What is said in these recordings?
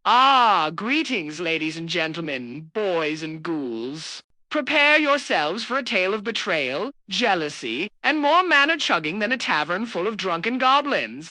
Ah, greetings, ladies and gentlemen, boys and ghouls. Prepare yourselves for a tale of betrayal, jealousy, and more mana-chugging than a tavern full of drunken goblins.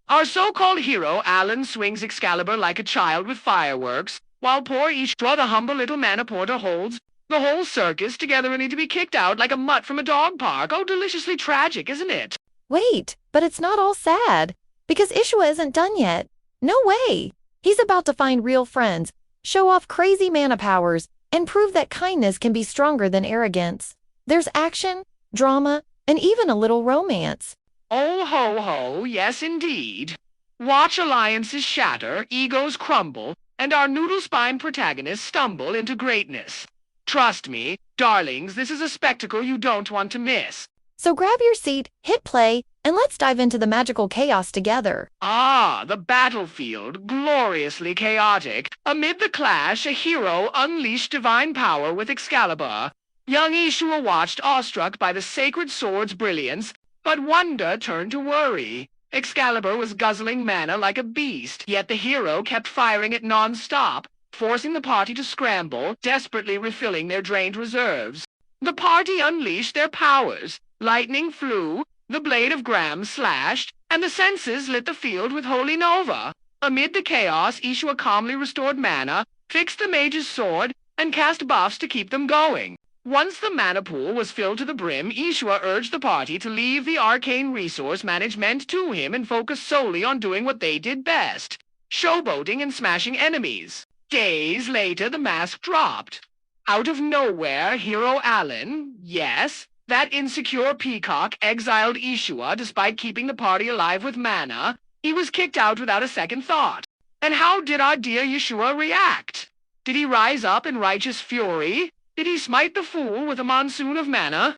Our so-called hero, Allan, swings Excalibur like a child with fireworks, while poor Ishua, the humble little mana porter, holds the whole circus together ready to be kicked out like a mutt from a dog park. Oh, deliciously tragic, isn't it? Wait, but it's not all sad, because Ishua isn't done yet. No way! He's about to find real friends, show off crazy mana powers, and prove that kindness can be stronger than arrogance. There's action, drama, and even a little romance. Oh, ho, ho, yes indeed. Watch alliances shatter, egos crumble, and our noodle-spine protagonists stumble into greatness. Trust me, darlings, this is a spectacle you don't want to miss. So grab your seat, hit play, and let's dive into the magical chaos together. Ah, the battlefield, gloriously chaotic. Amid the clash, a hero unleashed divine power with Excalibur. Young Ishua watched, awestruck by the sacred sword's brilliance, but wonder turned to worry. Excalibur was guzzling mana like a beast, yet the hero kept firing it non-stop, forcing the party to scramble, desperately refilling their drained reserves. The party unleashed their powers. Lightning flew, the blade of Gram slashed, and the senses lit the field with holy nova. Amid the chaos, Ishua calmly restored mana, fixed the mage's sword, and cast buffs to keep them going. Once the mana pool was filled to the brim, Ishua urged the party to leave the arcane resource management to him and focus solely on doing what they did best, showboating and smashing enemies. Days later, the mask dropped. Out of nowhere, hero Allan, yes, that insecure peacock, exiled Ishua despite keeping the party alive with mana. He was kicked out without a second thought. And how did our dear Yeshua react? Did he rise up in righteous fury? Did he smite the fool with a monsoon of mana?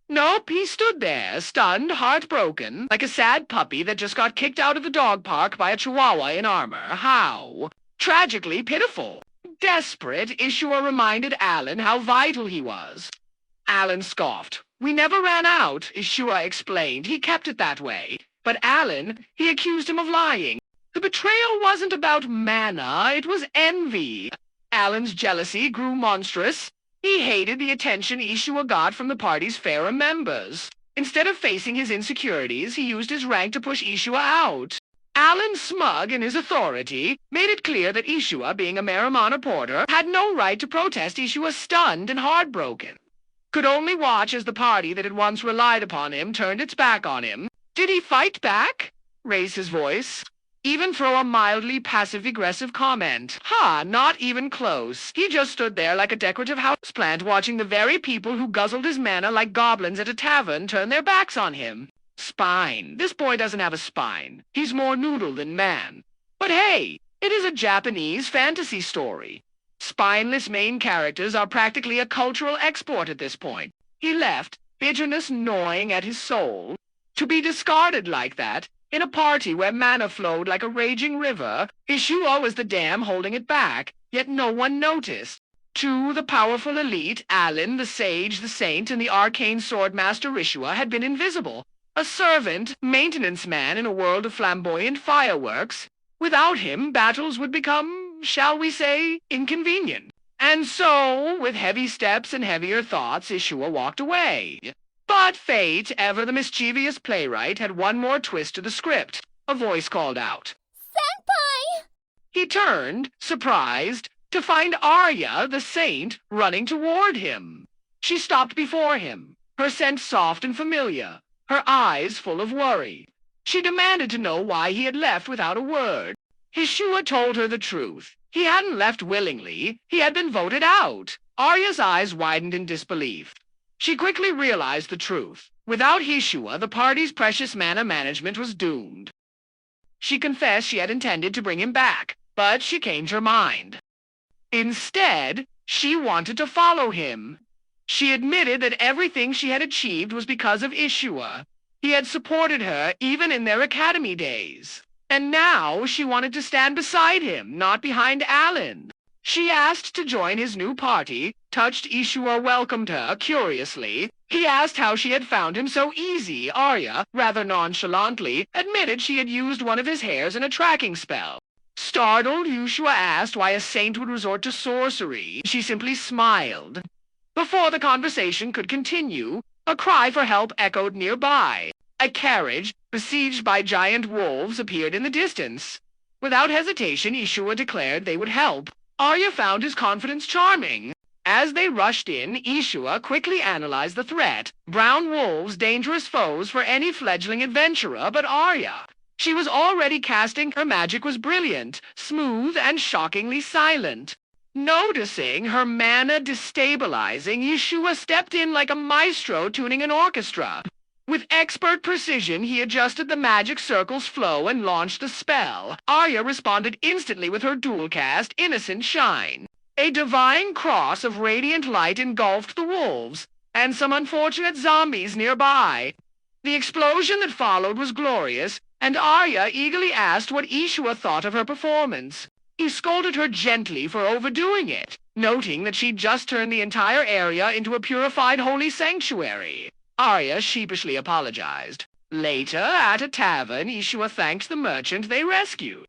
Nope, he stood there, stunned, heartbroken, like a sad puppy that just got kicked out of the dog park by a chihuahua in armor. How? Tragically pitiful. Desperate, Ishua reminded Allan how vital he was. Allan scoffed. We never ran out, Ishua explained. He kept it that way. But Allan, he accused him of lying. The betrayal wasn't about mana, it was envy. Allan's jealousy grew monstrous. He hated the attention Ishua got from the party's fairer members. Instead of facing his insecurities, he used his rank to push Ishua out. Allan, smug in his authority, made it clear that Ishua, being a Marimana porter, had no right to protest. Ishua, stunned and heartbroken, could only watch as the party that had once relied upon him turned its back on him. Did he fight back? Raise his voice? Even throw a mildly passive-aggressive comment? Not even close. He just stood there like a decorative houseplant, watching the very people who guzzled his mana like goblins at a tavern turn their backs on him. Spine. This boy doesn't have a spine. He's more noodle than man. But hey, it is a Japanese fantasy story. Spineless main characters are practically a cultural export at this point. He left, bitterness gnawing at his soul. To be discarded like that, in a party where mana flowed like a raging river, Ishua was the dam holding it back, yet no one noticed. To the powerful elite, Allan, the sage, the saint, and the arcane swordmaster Ishua had been invisible. A servant, maintenance man in a world of flamboyant fireworks. Without him, battles would become, shall we say, inconvenient. And so, with heavy steps and heavier thoughts, Ishua walked away. But fate, ever the mischievous playwright, had one more twist to the script. A voice called out, "Senpai!" He turned, surprised, to find Arya, the saint, running toward him. She stopped before him, her scent soft and familiar, her eyes full of worry. She demanded to know why he had left without a word. Ishua told her the truth. He hadn't left willingly. He had been voted out. Arya's eyes widened in disbelief. She quickly realized the truth. Without Ishua, the party's precious mana management was doomed. She confessed she had intended to bring him back, but she changed her mind. Instead, she wanted to follow him. She admitted that everything she had achieved was because of Ishua. He had supported her even in their academy days. And now she wanted to stand beside him, not behind Allan. She asked to join his new party. Touched Ishua welcomed her curiously. He asked how she had found him so easy. Arya, rather nonchalantly, admitted she had used one of his hairs in a tracking spell. Startled, Ishua asked why a saint would resort to sorcery. She simply smiled. Before the conversation could continue, a cry for help echoed nearby. A carriage, besieged by giant wolves, appeared in the distance. Without hesitation, Ishua declared they would help. Arya found his confidence charming. As they rushed in, Ishua quickly analyzed the threat. Brown wolves, dangerous foes for any fledgling adventurer, but Arya. She was already casting. Her magic was brilliant, smooth, and shockingly silent. Noticing her mana destabilizing, Ishua stepped in like a maestro tuning an orchestra. With expert precision, he adjusted the magic circle's flow and launched the spell. Arya responded instantly with her dual cast, Innocent Shine. A divine cross of radiant light engulfed the wolves, and some unfortunate zombies nearby. The explosion that followed was glorious, and Arya eagerly asked what Ishua thought of her performance. He scolded her gently for overdoing it, noting that she'd just turned the entire area into a purified holy sanctuary. Arya sheepishly apologized. Later, at a tavern, Ishua thanked the merchant they rescued.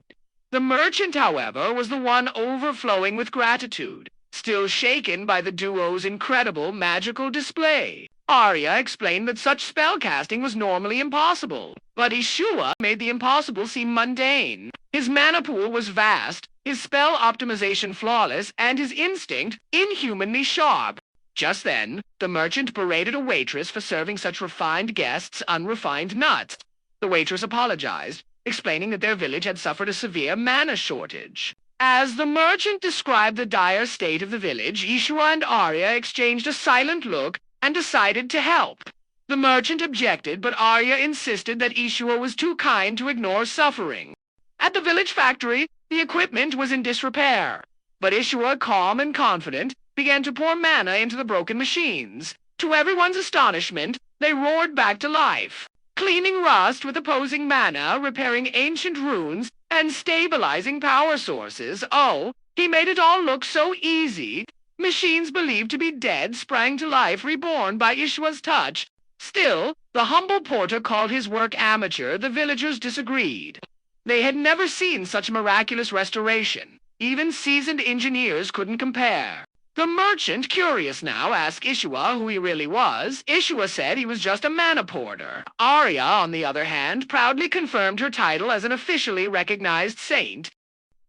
The merchant, however, was the one overflowing with gratitude, still shaken by the duo's incredible magical display. Arya explained that such spellcasting was normally impossible, but Ishua made the impossible seem mundane. His mana pool was vast, his spell optimization flawless, and his instinct inhumanly sharp. Just then, the merchant berated a waitress for serving such refined guests unrefined nuts. The waitress apologized, explaining that their village had suffered a severe mana shortage. As the merchant described the dire state of the village, Ishua and Arya exchanged a silent look and decided to help. The merchant objected, but Arya insisted that Ishua was too kind to ignore suffering. At the village factory, the equipment was in disrepair, but Ishua, calm and confident, began to pour mana into the broken machines. To everyone's astonishment, they roared back to life, cleaning rust with opposing mana, repairing ancient runes, and stabilizing power sources. Oh, he made it all look so easy. Machines believed to be dead sprang to life, reborn by Ishua's touch. Still, the humble porter called his work amateur. The villagers disagreed. They had never seen such miraculous restoration. Even seasoned engineers couldn't compare. The merchant, curious now, asked Ishua who he really was. Ishua said he was just a mana porter. Arya, on the other hand, proudly confirmed her title as an officially recognized saint.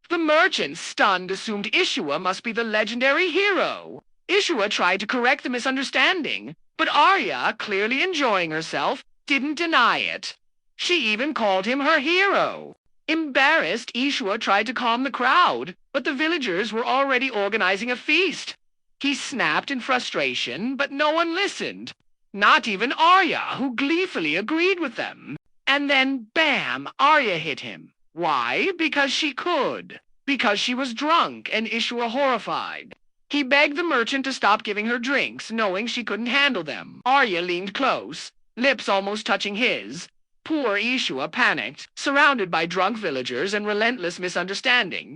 The merchant, stunned, assumed Ishua must be the legendary hero. Ishua tried to correct the misunderstanding, but Arya, clearly enjoying herself, didn't deny it. She even called him her hero. Embarrassed, Ishua tried to calm the crowd, but the villagers were already organizing a feast. He snapped in frustration, but no one listened. Not even Arya, who gleefully agreed with them. And then, bam, Arya hit him. Why? Because she could. Because she was drunk, and Ishua horrified. He begged the merchant to stop giving her drinks, knowing she couldn't handle them. Arya leaned close, lips almost touching his. Poor Ishua panicked, surrounded by drunk villagers and relentless misunderstanding.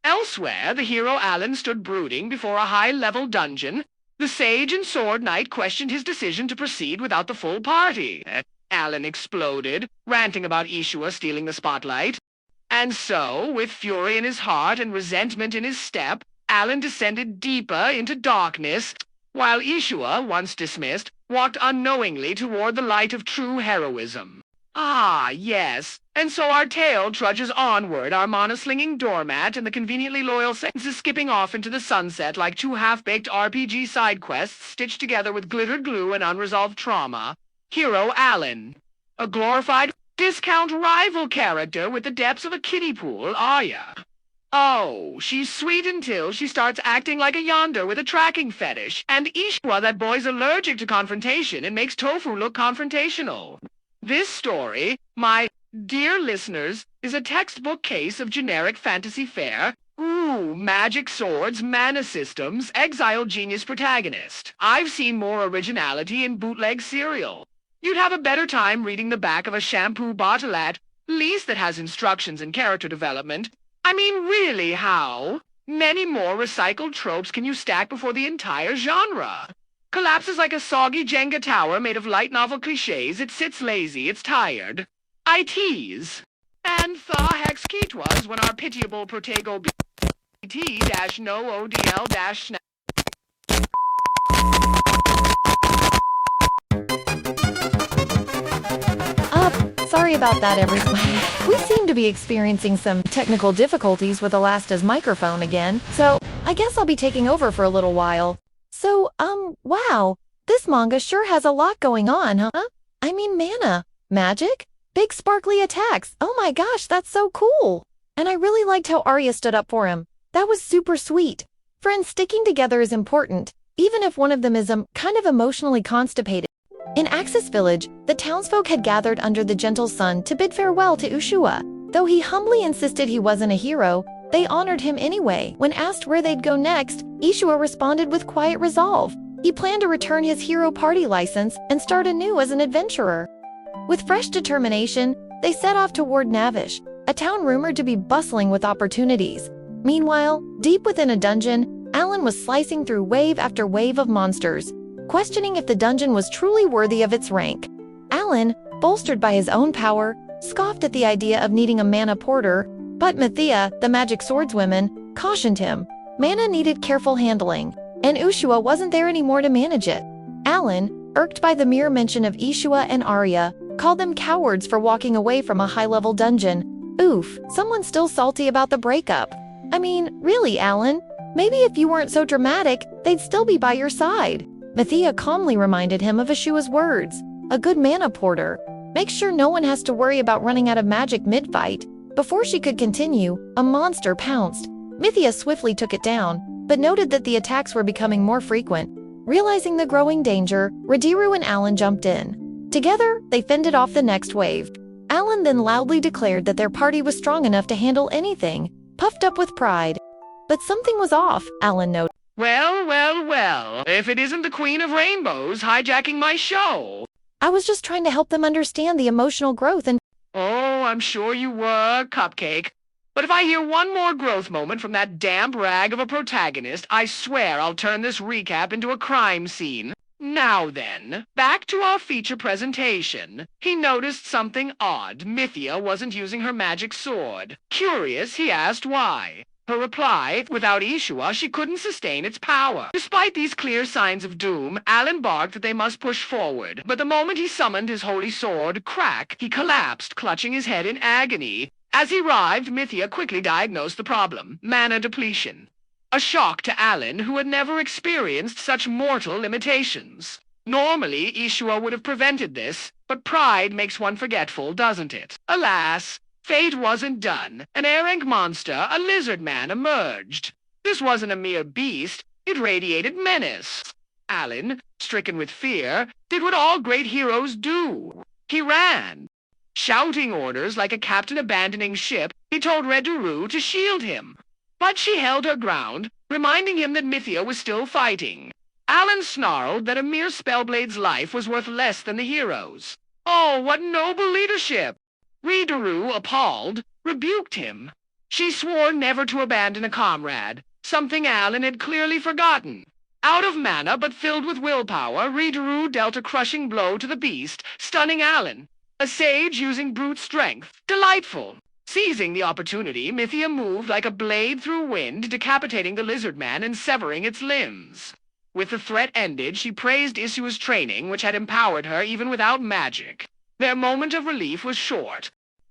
Elsewhere, the hero Allan stood brooding before a high-level dungeon. The sage and sword knight questioned his decision to proceed without the full party. Allan exploded, ranting about Ishua stealing the spotlight. And so, with fury in his heart and resentment in his step, Allan descended deeper into darkness, while Ishua, once dismissed, walked unknowingly toward the light of true heroism. Ah, yes, and so our tale trudges onward, our mana-slinging doormat and the conveniently loyal senses skipping off into the sunset like two half-baked RPG side quests stitched together with glittered glue and unresolved trauma. Hero Allan. A glorified discount rival character with the depths of a kiddie pool, Arya. Oh, she's sweet until she starts acting like a yonder with a tracking fetish. And Ishua, that boy's allergic to confrontation and makes tofu look confrontational. This story, my dear listeners, is a textbook case of generic fantasy fare. Ooh, magic swords, mana systems, exile genius protagonist. I've seen more originality in bootleg cereal. You'd have a better time reading the back of a shampoo bottle at least that has instructions and character development. I mean, really, how many more recycled tropes can you stack before the entire genre collapses like a soggy Jenga tower made of light novel cliches? It sits lazy, it's tired. I tease. And the hex key 'twas when our pitiable protego BT-no ODL-snap. Sorry about that, everyone. We seem to be experiencing some technical difficulties with Alasta's microphone again, so I guess I'll be taking over for a little while. So, wow, this manga sure has a lot going on, huh? I mean, mana, magic, big sparkly attacks. Oh my gosh, that's so cool. And I really liked how Arya stood up for him. That was super sweet. Friends sticking together is important, even if one of them is kind of emotionally constipated. In Axis Village, the townsfolk had gathered under the gentle sun to bid farewell to Ishua. Though he humbly insisted he wasn't a hero, they honored him anyway. When asked where they'd go next, Ishua responded with quiet resolve. He planned to return his hero party license and start anew as an adventurer. With fresh determination, they set off toward Navish, a town rumored to be bustling with opportunities. Meanwhile, deep within a dungeon, Allan was slicing through wave after wave of monsters, questioning if the dungeon was truly worthy of its rank. Allan, bolstered by his own power, scoffed at the idea of needing a mana porter, but Mathia, the magic swordswoman, cautioned him. Mana needed careful handling, and Ishua wasn't there anymore to manage it. Allan, irked by the mere mention of Ishua and Arya, called them cowards for walking away from a high-level dungeon. Oof, someone's still salty about the breakup. I mean, really, Allan? Maybe if you weren't so dramatic, they'd still be by your side. Mathia calmly reminded him of Ishua's words. A good mana porter. Make sure no one has to worry about running out of magic mid-fight. Before she could continue, a monster pounced. Mathia swiftly took it down, but noted that the attacks were becoming more frequent. Realizing the growing danger, Radiru and Allan jumped in. Together, they fended off the next wave. Allan then loudly declared that their party was strong enough to handle anything, puffed up with pride. But something was off, Allan noted. Well, if it isn't the Queen of Rainbows hijacking my show. I was just trying to help them understand the emotional growth and— Oh, I'm sure you were, Cupcake. But if I hear one more growth moment from that damp rag of a protagonist, I swear I'll turn this recap into a crime scene. Now then, back to our feature presentation. He noticed something odd. Mythia wasn't using her magic sword. Curious, he asked why. Her reply, without Ishua, she couldn't sustain its power. Despite these clear signs of doom, Allan barked that they must push forward. But the moment he summoned his holy sword, crack, he collapsed, clutching his head in agony. As he writhed, Mythia quickly diagnosed the problem: mana depletion. A shock to Allan, who had never experienced such mortal limitations. Normally, Ishua would have prevented this, but pride makes one forgetful, doesn't it? Alas, fate wasn't done. An air-rank monster, a lizard man, emerged. This wasn't a mere beast, it radiated menace. Allan, stricken with fear, did what all great heroes do. He ran. Shouting orders like a captain abandoning ship, he told Reduru to shield him. But she held her ground, reminding him that Mythia was still fighting. Allan snarled that a mere spellblade's life was worth less than the hero's. Oh, what noble leadership! Reduru, appalled, rebuked him. She swore never to abandon a comrade, something Allan had clearly forgotten. Out of mana, but filled with willpower, Reduru dealt a crushing blow to the beast, stunning Allan. A sage using brute strength. Delightful. Seizing the opportunity, Mythia moved like a blade through wind, decapitating the lizard man and severing its limbs. With the threat ended, she praised Ishua's training, which had empowered her even without magic. Their moment of relief was short.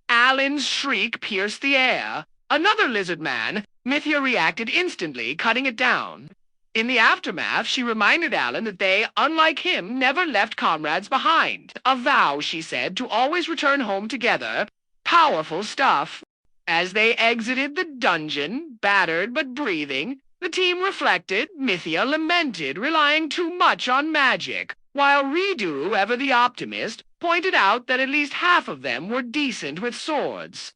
Allan's shriek pierced the air. Another lizard man, Mythia reacted instantly, cutting it down. In the aftermath, she reminded Allan that they, unlike him, never left comrades behind. A vow, she said, to always return home together. Powerful stuff. As they exited the dungeon, battered but breathing, the team reflected. Mythia lamented, relying too much on magic, while Reduru, ever the optimist, pointed out that at least half of them were decent with swords.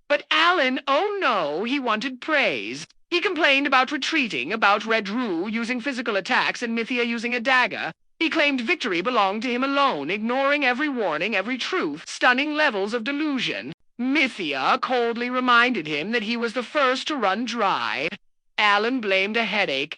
But Allan, oh no, he wanted praise. He complained about retreating, about Reduru using physical attacks and Mythia using a dagger. He claimed victory belonged to him alone, ignoring every warning, every truth, stunning levels of delusion. Mythia coldly reminded him that he was the first to run dry. Allan blamed a headache.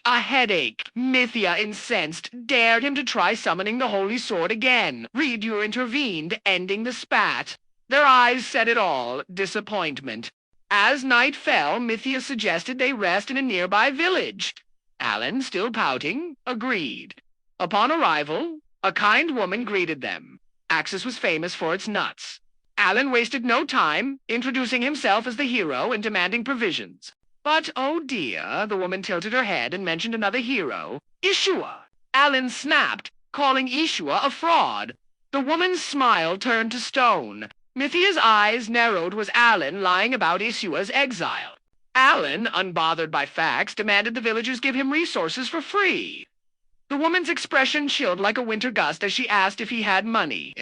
Mythia, incensed, dared him to try summoning the holy sword again. Reduru intervened, ending the spat. Their eyes said it all, disappointment. As night fell, Mythia suggested they rest in a nearby village. Allan, still pouting, agreed. Upon arrival, a kind woman greeted them. Axis was famous for its nuts. Allan wasted no time, introducing himself as the hero and demanding provisions. But, oh dear, the woman tilted her head and mentioned another hero, Ishua. Allan snapped, calling Ishua a fraud. The woman's smile turned to stone. Mythia's eyes narrowed was Allan lying about Ishua's exile. Allan, unbothered by facts, demanded the villagers give him resources for free. The woman's expression chilled like a winter gust as she asked if he had money.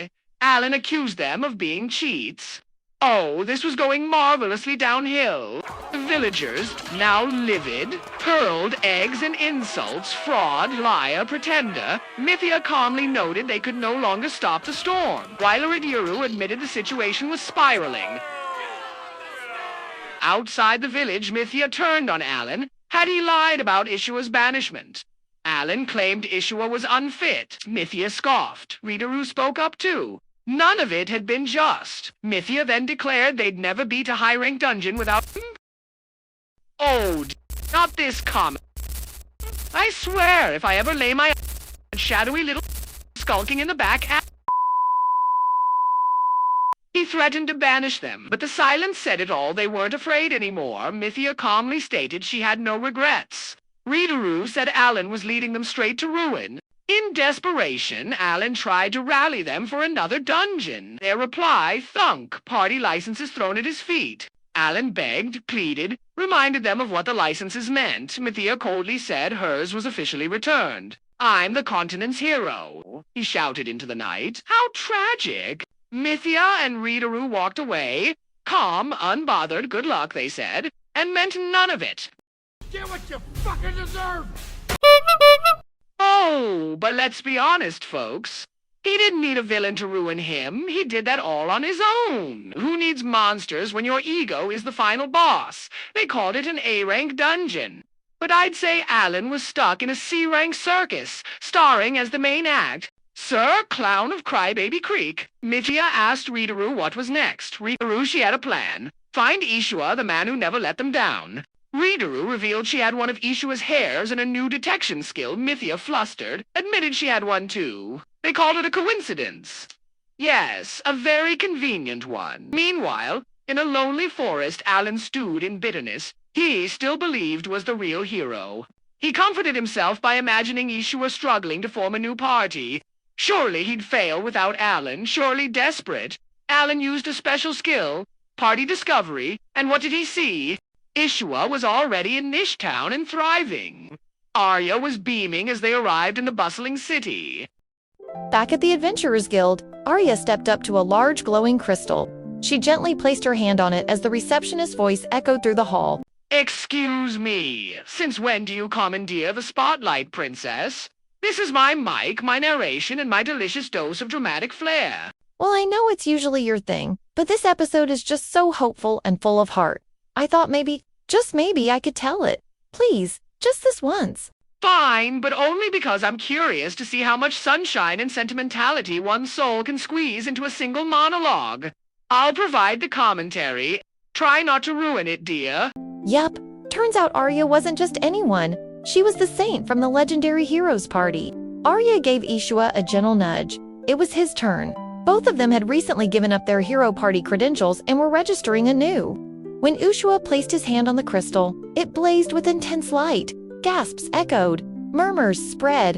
Allan accused them of being cheats. Oh, this was going marvelously downhill. The villagers, now livid, hurled eggs and insults, fraud, liar, pretender. Mythia calmly noted they could no longer stop the storm, while Iridiru admitted the situation was spiraling. Outside the village, Mythia turned on Allan. Had he lied about Ishua's banishment? Allan claimed Ishua was unfit. Mythia scoffed. Iridiru spoke up too. None of it had been just. Mythia then declared they'd never beat a high-rank dungeon without... Oh, not this comment. I swear, if I ever lay my shadowy little skulking in the back... He threatened to banish them, but the silence said it all. They weren't afraid anymore. Mythia calmly stated she had no regrets. Iridiru said Allan was leading them straight to ruin. In desperation, Allan tried to rally them for another dungeon. Their reply, thunk, party licenses thrown at his feet. Allan begged, pleaded, reminded them of what the licenses meant. Mythia coldly said hers was officially returned. I'm the continent's hero, he shouted into the night. How tragic! Mythia and Iridiru walked away. Calm, unbothered, good luck, they said, and meant none of it. Get what you fucking deserve! Oh, but let's be honest, folks. He didn't need a villain to ruin him. He did that all on his own. Who needs monsters when your ego is the final boss? They called it an A-rank dungeon. But I'd say Allan was stuck in a C-rank circus, starring as the main act. Sir, Clown of Crybaby Creek. Mythia asked Iridiru what was next. Iridiru, she had a plan. Find Ishua, the man who never let them down. Iridiru revealed she had one of Ishua's hairs and a new detection skill. Mythia, flustered, admitted she had one too. They called it a coincidence. Yes, a very convenient one. Meanwhile, in a lonely forest, Allan stewed in bitterness. He still believed was the real hero. He comforted himself by imagining Ishua struggling to form a new party. Surely he'd fail without Allan, surely desperate. Allan used a special skill, party discovery, and what did he see? Ishua was already in Nishtown and thriving. Arya was beaming as they arrived in the bustling city. Back at the Adventurers Guild, Arya stepped up to a large glowing crystal. She gently placed her hand on it as the receptionist's voice echoed through the hall. Excuse me, since when do you commandeer the spotlight, princess? This is my mic, my narration, and my delicious dose of dramatic flair. Well, I know it's usually your thing, but this episode is just so hopeful and full of heart. I thought maybe, just maybe, I could tell it. Please, just this once. Fine, but only because I'm curious to see how much sunshine and sentimentality one's soul can squeeze into a single monologue. I'll provide the commentary. Try not to ruin it, dear. Yup, turns out Arya wasn't just anyone. She was the saint from the legendary heroes party. Arya gave Ishua a gentle nudge. It was his turn. Both of them had recently given up their hero party credentials and were registering anew. When Ishua placed his hand on the crystal, it blazed with intense light. Gasps echoed. Murmurs spread.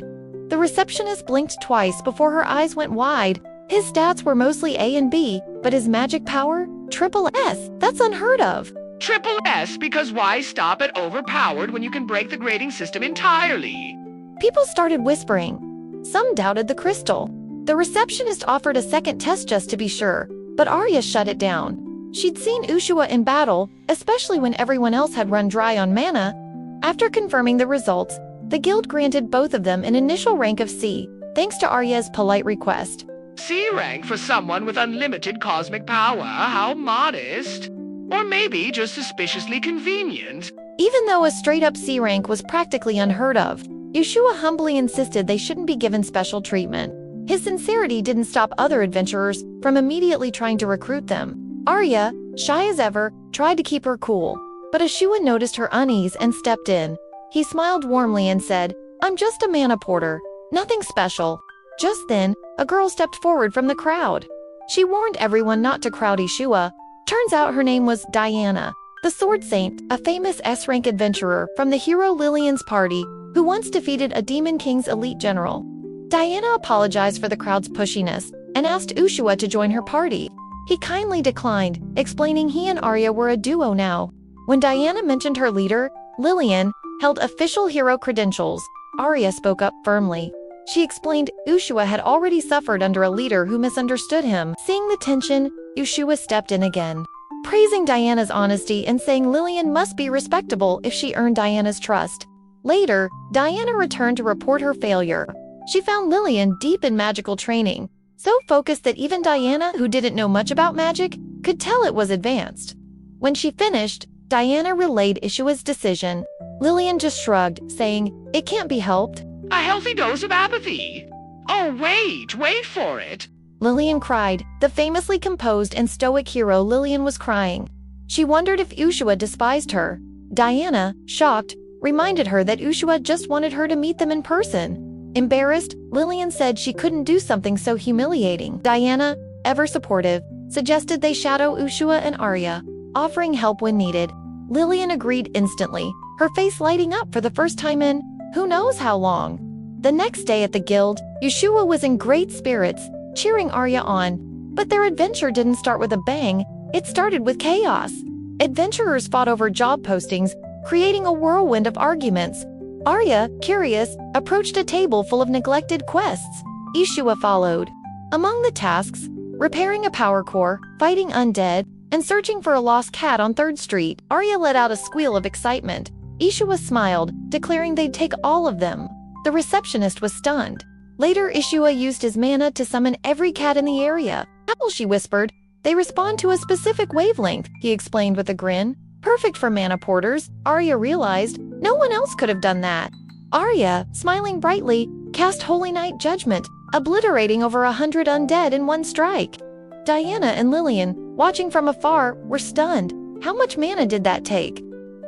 The receptionist blinked twice before her eyes went wide. His stats were mostly A and B, but his magic power? Triple S. That's unheard of. Triple S, because why stop at overpowered when you can break the grading system entirely? People started whispering. Some doubted the crystal. The receptionist offered a second test just to be sure, but Arya shut it down. She'd seen Ishua in battle, especially when everyone else had run dry on mana. After confirming the results, the guild granted both of them an initial rank of C, thanks to Arya's polite request. C rank for someone with unlimited cosmic power, how modest. Or maybe just suspiciously convenient. Even though a straight-up C rank was practically unheard of, Ishua humbly insisted they shouldn't be given special treatment. His sincerity didn't stop other adventurers from immediately trying to recruit them. Arya, shy as ever, tried to keep her cool, but Ishua noticed her unease and stepped in. He smiled warmly and said, "I'm just a mana porter, nothing special." Just then, a girl stepped forward from the crowd. She warned everyone not to crowd Ishua. Turns out her name was Diana, the Sword Saint, a famous S-rank adventurer from the hero Lillian's party, who once defeated a Demon King's elite general. Diana apologized for the crowd's pushiness and asked Ishua to join her party. He kindly declined, explaining he and Arya were a duo now. When Diana mentioned her leader, Lillian, held official hero credentials, Arya spoke up firmly. She explained Ishua had already suffered under a leader who misunderstood him. Seeing the tension, Ishua stepped in again, praising Diana's honesty and saying Lillian must be respectable if she earned Diana's trust. Later, Diana returned to report her failure. She found Lillian deep in magical training, so focused that even Diana, who didn't know much about magic, could tell it was advanced. When she finished, Diana relayed Ishua's decision. Lillian just shrugged, saying, "It can't be helped." A healthy dose of apathy. Oh, wait for it. Lillian cried. The famously composed and stoic hero Lillian was crying. She wondered if Ishua despised her. Diana, shocked, reminded her that Ishua just wanted her to meet them in person. Embarrassed, Lillian said she couldn't do something so humiliating. Diana, ever supportive, suggested they shadow Ishua and Arya, offering help when needed. Lillian agreed instantly, her face lighting up for the first time in who knows how long. The next day at the guild, Ishua was in great spirits, cheering Arya on. But their adventure didn't start with a bang, it started with chaos. Adventurers fought over job postings, creating a whirlwind of arguments. Arya, curious, approached a table full of neglected quests. Ishua followed. Among the tasks, repairing a power core, fighting undead, and searching for a lost cat on 3rd Street, Arya let out a squeal of excitement. Ishua smiled, declaring they'd take all of them. The receptionist was stunned. Later, Ishua used his mana to summon every cat in the area. "Apple," she whispered. "They respond to a specific wavelength," he explained with a grin. "Perfect for mana porters," Arya realized. No one else could have done that. Arya, smiling brightly, cast Holy Night Judgment, obliterating over 100 undead in one strike. Diana and Lillian, watching from afar, were stunned. How much mana did that take?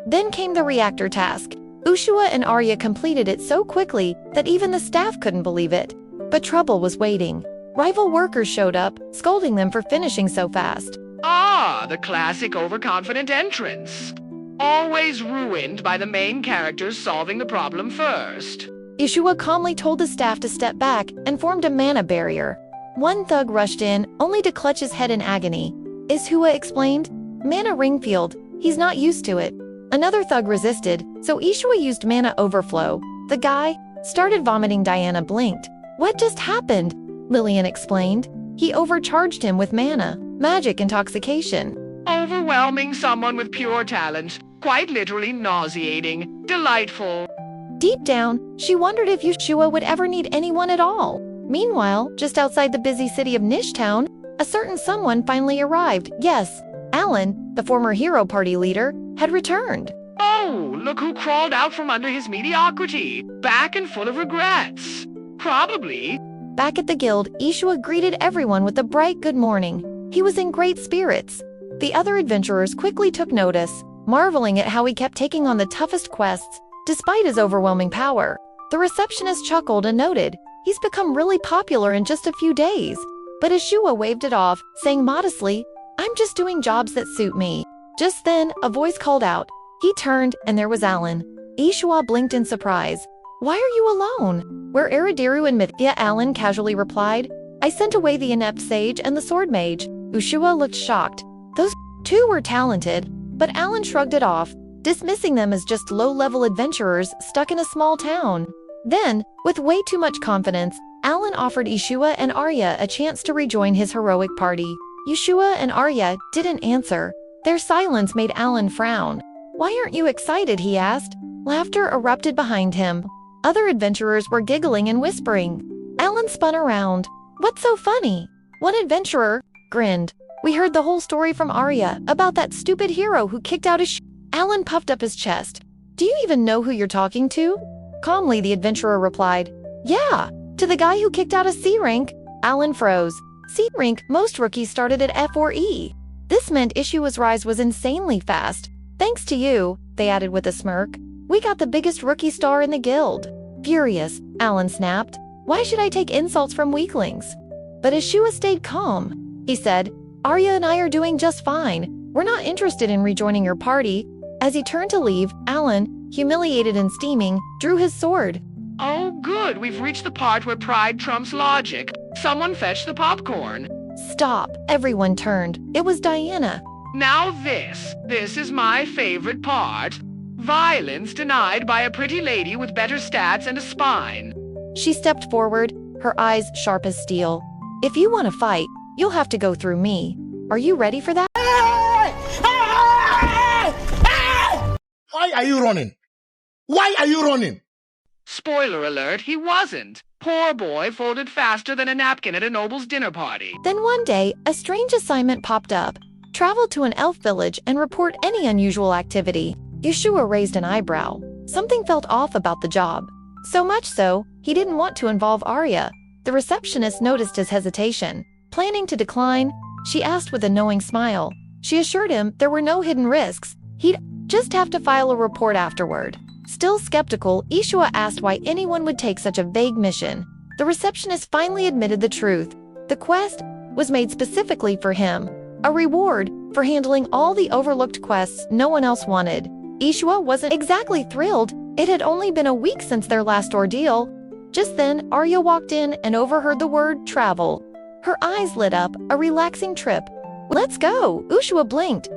Then came the reactor task. Ishua and Arya completed it so quickly that even the staff couldn't believe it. But trouble was waiting. Rival workers showed up, scolding them for finishing so fast. Ah, the classic overconfident entrance. Always ruined by the main characters solving the problem first. Ishua calmly told the staff to step back and formed a mana barrier. One thug rushed in, only to clutch his head in agony. Ishua explained, "Mana ring field, he's not used to it." Another thug resisted, so Ishua used mana overflow. The guy started vomiting. Diana blinked. "What just happened?" Lillian explained. "He overcharged him with mana, magic intoxication." Overwhelming someone with pure talent. Quite literally nauseating. Delightful. Deep down, she wondered if Ishua would ever need anyone at all. Meanwhile, just outside the busy city of Nishtown, a certain someone finally arrived. Yes, Allan, the former hero party leader, had returned. Oh, look who crawled out from under his mediocrity. Back and full of regrets. Probably. Back at the guild, Ishua greeted everyone with a bright good morning. He was in great spirits. The other adventurers quickly took notice, marveling at how he kept taking on the toughest quests, despite his overwhelming power. The receptionist chuckled and noted, "He's become really popular in just a few days." But Ishua waved it off, saying modestly, "I'm just doing jobs that suit me." Just then, a voice called out. He turned, and there was Allan. Ishua blinked in surprise. "Why are you alone?" "We're Eridiru and Mithya," Allan casually replied. "I sent away the inept sage and the sword mage." Ishua looked shocked. Those two were talented, but Allan shrugged it off, dismissing them as just low-level adventurers stuck in a small town. Then, with way too much confidence, Allan offered Ishua and Arya a chance to rejoin his heroic party. Ishua and Arya didn't answer. Their silence made Allan frown. "Why aren't you excited?" he asked. Laughter erupted behind him. Other adventurers were giggling and whispering. Allan spun around. "What's so funny?" One adventurer grinned. "We heard the whole story from Arya about that stupid hero who kicked out Ishua." Allan puffed up his chest. "Do you even know who you're talking to?" Calmly, the adventurer replied, "Yeah, To the guy who kicked out a C rank, Allan froze. C rank, most rookies started at F or E. This meant Ishua's rise was insanely fast. Thanks to you, they added with a smirk. We got the biggest rookie star in the guild. Furious, Allan snapped. Why should I take insults from weaklings? But Ishua stayed calm. He said, Arya and I are doing just fine. We're not interested in rejoining your party. As he turned to leave, Allan, humiliated and steaming, drew his sword. Oh, good. We've reached the part where pride trumps logic. Someone fetch the popcorn. Stop. Everyone turned. It was Diana. Now this is my favorite part. Violence denied by a pretty lady with better stats and a spine. She stepped forward, her eyes sharp as steel. If you want to fight, you'll have to go through me. Are you ready for that? Why are you running? Why are you running? Spoiler alert, he wasn't. Poor boy folded faster than a napkin at a noble's dinner party. Then one day, a strange assignment popped up. Travel to an elf village and report any unusual activity. Ishua raised an eyebrow. Something felt off about the job. So much so, he didn't want to involve Arya. The receptionist noticed his hesitation. Planning to decline, she asked with a knowing smile. She assured him there were no hidden risks. He'd just have to file a report afterward. Still skeptical, Ishua asked why anyone would take such a vague mission. The receptionist finally admitted the truth. The quest was made specifically for him. A reward for handling all the overlooked quests no one else wanted. Ishua wasn't exactly thrilled. It had only been a week since their last ordeal. Just then, Arya walked in and overheard the word travel. Her eyes lit up, a relaxing trip. Let's go, Ishua blinked.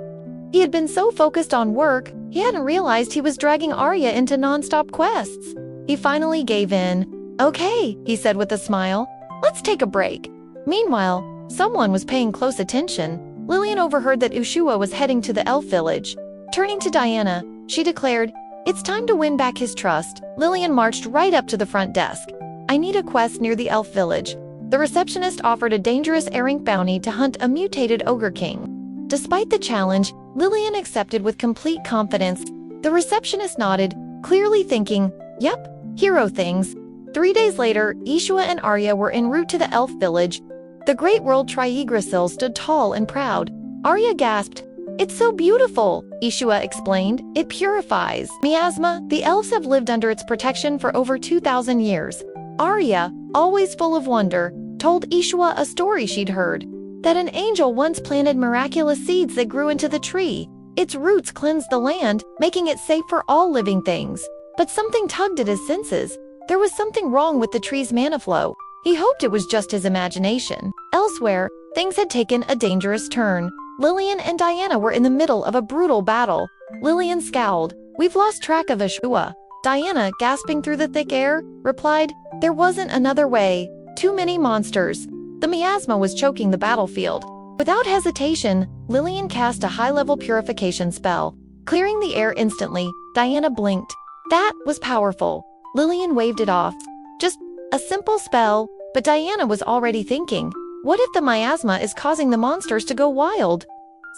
He had been so focused on work, he hadn't realized he was dragging Arya into non-stop quests. He finally gave in. Okay, he said with a smile. Let's take a break. Meanwhile, someone was paying close attention. Lillian overheard that Ishua was heading to the elf village. Turning to Diana, she declared, It's time to win back his trust. Lillian marched right up to the front desk. I need a quest near the elf village. The receptionist offered a dangerous errant bounty to hunt a mutated ogre king. Despite the challenge, Lillian accepted with complete confidence. The receptionist nodded, clearly thinking, Yep, hero things. 3 days later, Ishua and Arya were en route to the elf village. The great world Yggdrasil stood tall and proud. Arya gasped, It's so beautiful, Ishua explained. It purifies. Miasma, the elves have lived under its protection for over 2,000 years. Arya, always full of wonder, told Ishua a story she'd heard. That an angel once planted miraculous seeds that grew into the tree. Its roots cleansed the land, making it safe for all living things. But something tugged at his senses. There was something wrong with the tree's mana flow. He hoped it was just his imagination. Elsewhere, things had taken a dangerous turn. Lillian and Diana were in the middle of a brutal battle. Lillian scowled. We've lost track of Ishua. Diana, gasping through the thick air, replied, There wasn't another way. Too many monsters. The miasma was choking the battlefield. Without hesitation, Lillian cast a high-level purification spell. Clearing the air instantly, Diana blinked. That was powerful. Lillian waved it off. Just a simple spell, but Diana was already thinking, what if the miasma is causing the monsters to go wild?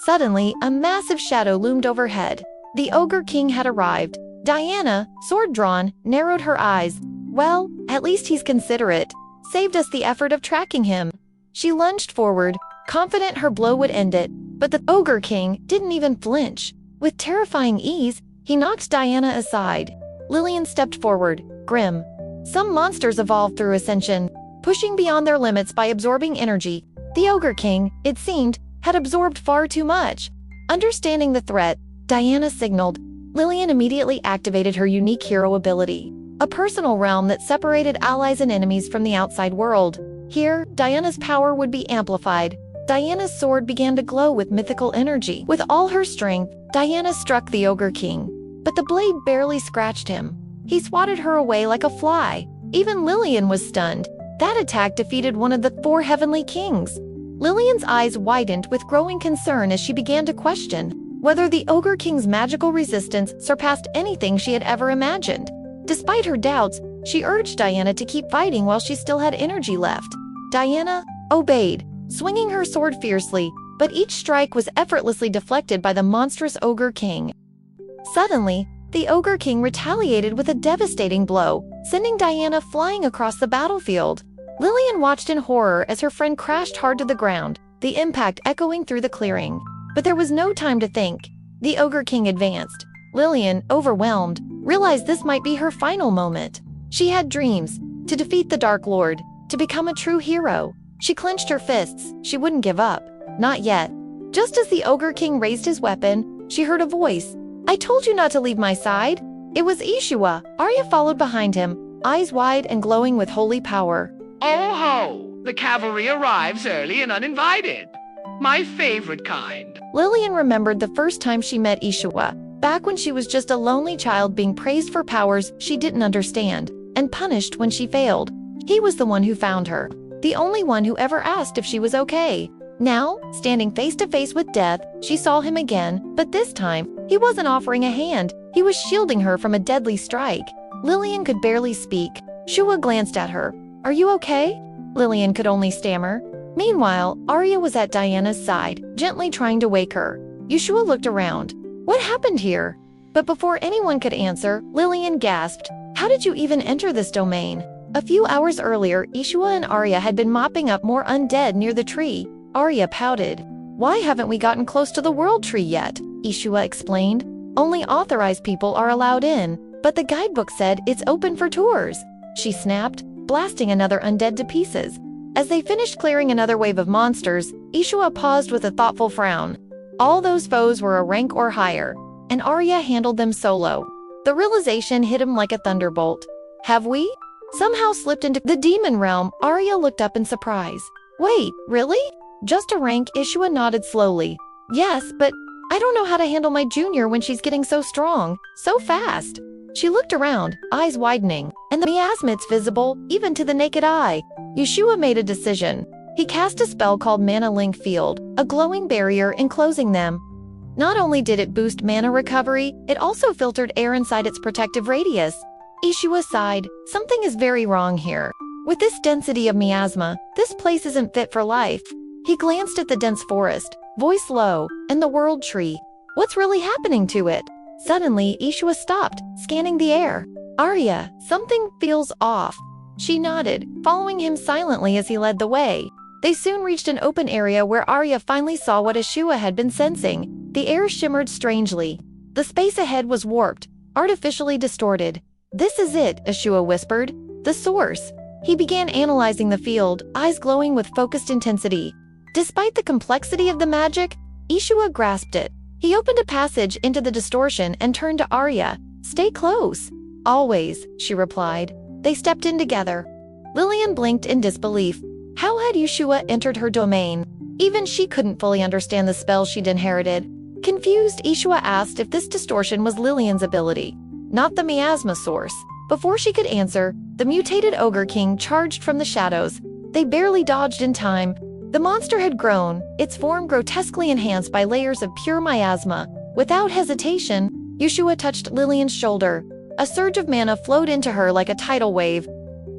Suddenly, a massive shadow loomed overhead. The Ogre King had arrived. Diana, sword drawn, narrowed her eyes. Well, at least he's considerate. Saved us the effort of tracking him. She lunged forward, confident her blow would end it, but the Ogre King didn't even flinch. With terrifying ease, he knocked Diana aside. Lillian stepped forward, grim. Some monsters evolved through ascension, pushing beyond their limits by absorbing energy. The Ogre King, it seemed, had absorbed far too much. Understanding the threat, Diana signaled. Lillian immediately activated her unique hero ability, a personal realm that separated allies and enemies from the outside world. Here, Diana's power would be amplified. Diana's sword began to glow with mythical energy. With all her strength, Diana struck the Ogre King, but the blade barely scratched him. He swatted her away like a fly. Even Lillian was stunned. That attack defeated one of the 4 heavenly kings. Lillian's eyes widened with growing concern as she began to question whether the Ogre King's magical resistance surpassed anything she had ever imagined. Despite her doubts, she urged Diana to keep fighting while she still had energy left. Diana obeyed, swinging her sword fiercely, but each strike was effortlessly deflected by the monstrous Ogre King. Suddenly, the Ogre King retaliated with a devastating blow. sending Diana flying across the battlefield. Lillian watched in horror as her friend crashed hard to the ground, the impact echoing through the clearing. But there was no time to think. The Ogre King advanced. Lillian, overwhelmed, realized this might be her final moment. She had dreams, to defeat the Dark Lord, to become a true hero. She clenched her fists. She wouldn't give up. Not yet. Just as the Ogre King raised his weapon, she heard a voice. "I told you not to leave my side." It was Ishua. Arya followed behind him, eyes wide and glowing with holy power. Oh ho! The cavalry arrives early and uninvited. My favorite kind. Lillian remembered the first time she met Ishua, back when she was just a lonely child being praised for powers she didn't understand, and punished when she failed. He was the one who found her, the only one who ever asked if she was okay. Now, standing face to face with death, she saw him again, but this time, he wasn't offering a hand. He was shielding her from a deadly strike. Lillian could barely speak. Shua glanced at her. "Are you okay?" Lillian could only stammer. Meanwhile, Arya was at Diana's side, gently trying to wake her. Ishua looked around. What happened here? But before anyone could answer, Lillian gasped. How did you even enter this domain? A few hours earlier, Ishua and Arya had been mopping up more undead near the tree. Arya pouted. Why haven't we gotten close to the world tree yet? Ishua explained. Only authorized people are allowed in, but the guidebook said it's open for tours. She snapped, blasting another undead to pieces. As they finished clearing another wave of monsters, Ishua paused with a thoughtful frown. All those foes were a rank or higher, and Arya handled them solo. The realization hit him like a thunderbolt. Have we somehow slipped into the demon realm? Arya looked up in surprise. Wait, really? Just a rank? Ishua nodded slowly. Yes, but I don't know how to handle my junior when she's getting so strong, so fast. She looked around, eyes widening, and the miasma's visible, even to the naked eye. Ishua made a decision. He cast a spell called Mana Link Field, a glowing barrier enclosing them. Not only did it boost mana recovery, it also filtered air inside its protective radius. Ishua sighed. Something is very wrong here. With this density of miasma, this place isn't fit for life. He glanced at the dense forest, voice low, and the world tree. What's really happening to it? Suddenly, Ishua stopped, scanning the air. Arya, something feels off. She nodded, following him silently as he led the way. They soon reached an open area where Arya finally saw what Ishua had been sensing. The air shimmered strangely. The space ahead was warped, artificially distorted. This is it, Ishua whispered. The source. He began analyzing the field, eyes glowing with focused intensity. Despite the complexity of the magic, Ishua grasped it. He opened a passage into the distortion and turned to Arya. Stay close. Always, she replied. They stepped in together. Lillian blinked in disbelief. How had Ishua entered her domain? Even she couldn't fully understand the spell she'd inherited. Confused, Ishua asked if this distortion was Lillian's ability, not the miasma source. Before she could answer, the mutated Ogre King charged from the shadows. They barely dodged in time. The monster had grown, its form grotesquely enhanced by layers of pure miasma. Without hesitation, Ishua touched Lillian's shoulder. A surge of mana flowed into her like a tidal wave.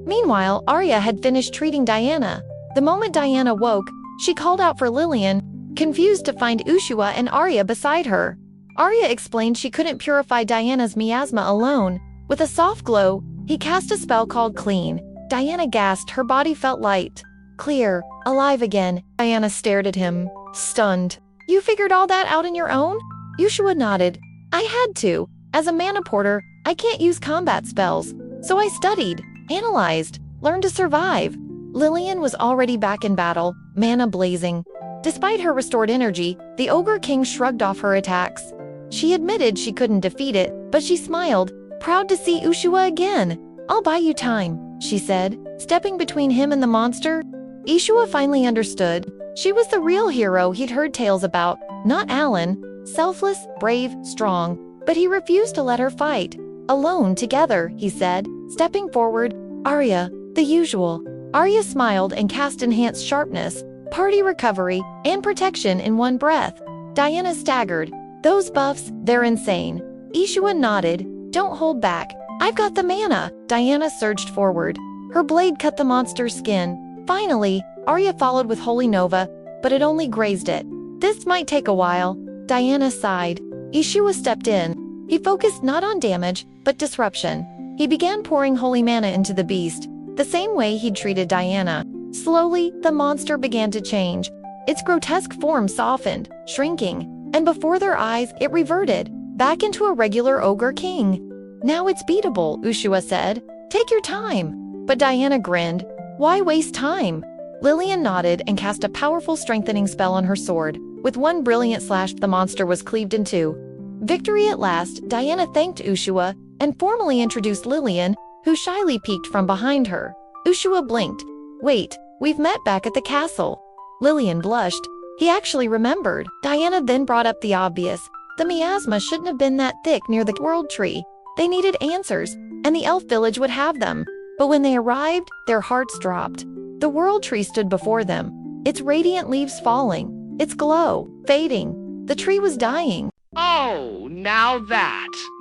Meanwhile, Arya had finished treating Diana. The moment Diana woke, she called out for Lillian, confused to find Ishua and Arya beside her. Arya explained she couldn't purify Diana's miasma alone. With a soft glow, he cast a spell called Clean. Diana gasped, her body felt light. Clear, alive again. Diana stared at him, stunned. You figured all that out on your own? Ishua nodded. I had to. As a mana porter, I can't use combat spells. So I studied, analyzed, learned to survive. Lillian was already back in battle, mana blazing. Despite her restored energy, the Ogre King shrugged off her attacks. She admitted she couldn't defeat it, but she smiled, proud to see Ishua again. I'll buy you time, she said, stepping between him and the monster. Ishua finally understood. She was the real hero he'd heard tales about, not Allan. Selfless, brave, strong. But he refused to let her fight. Alone, together, he said, stepping forward. Arya, the usual. Arya smiled and cast enhanced sharpness, party recovery, and protection in one breath. Diana staggered. Those buffs, they're insane. Ishua nodded. Don't hold back. I've got the mana. Diana surged forward. Her blade cut the monster's skin. Finally, Arya followed with Holy Nova, but it only grazed it. This might take a while. Diana sighed. Ishua stepped in. He focused not on damage, but disruption. He began pouring holy manna into the beast, the same way he'd treated Diana. Slowly, the monster began to change. Its grotesque form softened, shrinking, and before their eyes, it reverted back into a regular ogre king. "Now it's beatable," Ishua said. "Take your time." But Diana grinned. "Why waste time?" Lillian nodded and cast a powerful strengthening spell on her sword. With one brilliant slash, the monster was cleaved in two. Victory at last, Diana thanked Ishua and formally introduced Lillian, who shyly peeked from behind her. Ishua blinked. "Wait, we've met back at the castle." Lillian blushed. He actually remembered. Diana then brought up the obvious. The miasma shouldn't have been that thick near the world tree. They needed answers, and the elf village would have them. But when they arrived, their hearts dropped. The world tree stood before them, its radiant leaves falling, its glow fading. The tree was dying. Oh, now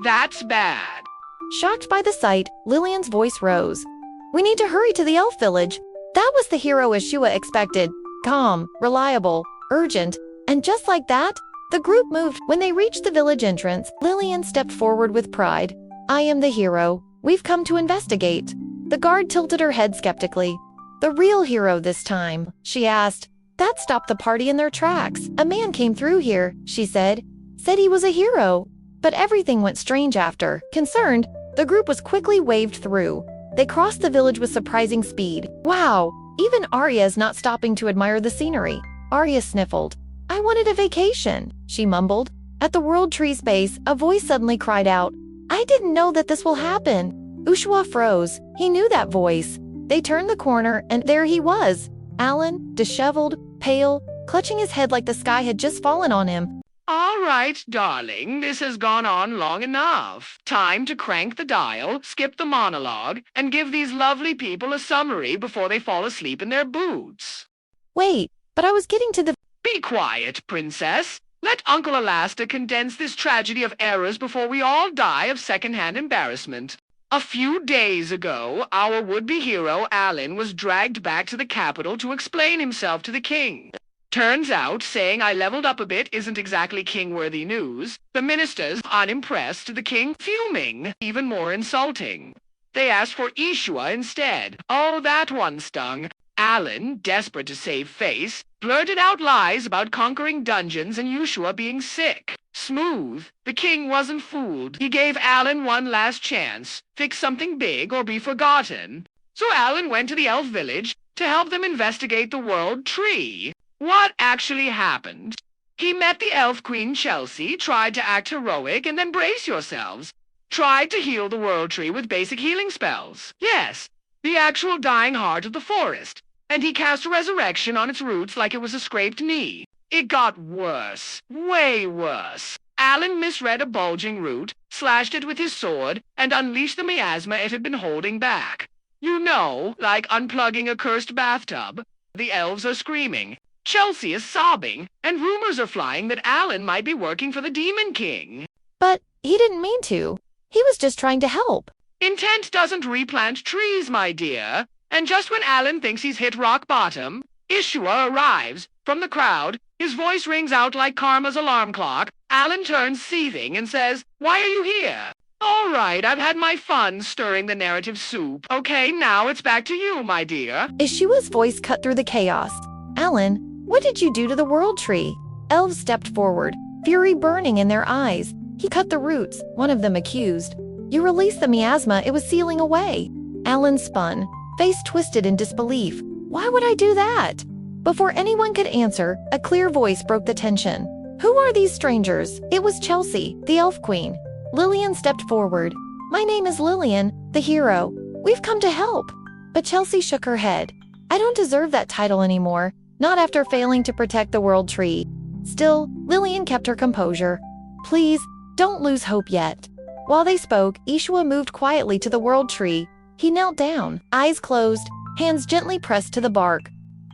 that's bad. Shocked by the sight, Lillian's voice rose. "We need to hurry to the elf village." That was the hero Ishua expected. Calm, reliable, urgent, and just like that, the group moved. When they reached the village entrance, Lillian stepped forward with pride. "I am the hero. We've come to investigate." The guard tilted her head skeptically. "The real hero this time?" she asked. That stopped the party in their tracks. "A man came through here," she said. "Said he was a hero." But everything went strange after. Concerned, the group was quickly waved through. They crossed the village with surprising speed. "Wow, even Arya's not stopping to admire the scenery." Arya sniffled. "I wanted a vacation," she mumbled. At the world tree's base, a voice suddenly cried out, "I didn't know that this will happen." Ishua froze. He knew that voice. They turned the corner, and there he was. Allan, disheveled, pale, clutching his head like the sky had just fallen on him. All right, darling, this has gone on long enough. Time to crank the dial, skip the monologue, and give these lovely people a summary before they fall asleep in their boots. "Wait, but I was getting to the—" Be quiet, princess. Let Uncle Alasta condense this tragedy of errors before we all die of second-hand embarrassment. A few days ago, our would-be hero, Allan, was dragged back to the capital to explain himself to the king. Turns out, saying I leveled up a bit isn't exactly king-worthy news. The ministers, unimpressed, the king fuming, even more insulting. They asked for Ishua instead. Oh, that one stung. Allan, desperate to save face, blurted out lies about conquering dungeons and Ishua being sick. Smooth. The king wasn't fooled. He gave Allan one last chance. Fix something big or be forgotten. So Allan went to the elf village to help them investigate the world tree. What actually happened? He met the elf queen Chelsea, tried to act heroic, and then brace yourselves. Tried to heal the world tree with basic healing spells. Yes, the actual dying heart of the forest. And he cast a resurrection on its roots like it was a scraped knee. It got worse. Way worse. Allan misread a bulging root, slashed it with his sword, and unleashed the miasma it had been holding back. You know, like unplugging a cursed bathtub. The elves are screaming. Chelsea is sobbing, and rumors are flying that Allan might be working for the Demon King. But he didn't mean to. He was just trying to help. Intent doesn't replant trees, my dear. And just when Allan thinks he's hit rock bottom, Ishua arrives. From the crowd, his voice rings out like karma's alarm clock. Allan turns seething and says, "Why are you here?" "All right, I've had my fun stirring the narrative soup. Okay, now it's back to you, my dear." Ishua's voice cut through the chaos. "Allan, what did you do to the world tree?" Elves stepped forward, fury burning in their eyes. "He cut the roots," one of them accused. "You released the miasma it was sealing away." Allan spun, face twisted in disbelief. "Why would I do that?" Before anyone could answer, a clear voice broke the tension. "Who are these strangers?" It was Chelsea, the elf queen. Lillian stepped forward. "My name is Lillian, the hero. We've come to help." But Chelsea shook her head. "I don't deserve that title anymore, not after failing to protect the world tree." Still, Lillian kept her composure. "Please, don't lose hope yet." While they spoke, Ishua moved quietly to the world tree. He knelt down, eyes closed, hands gently pressed to the bark.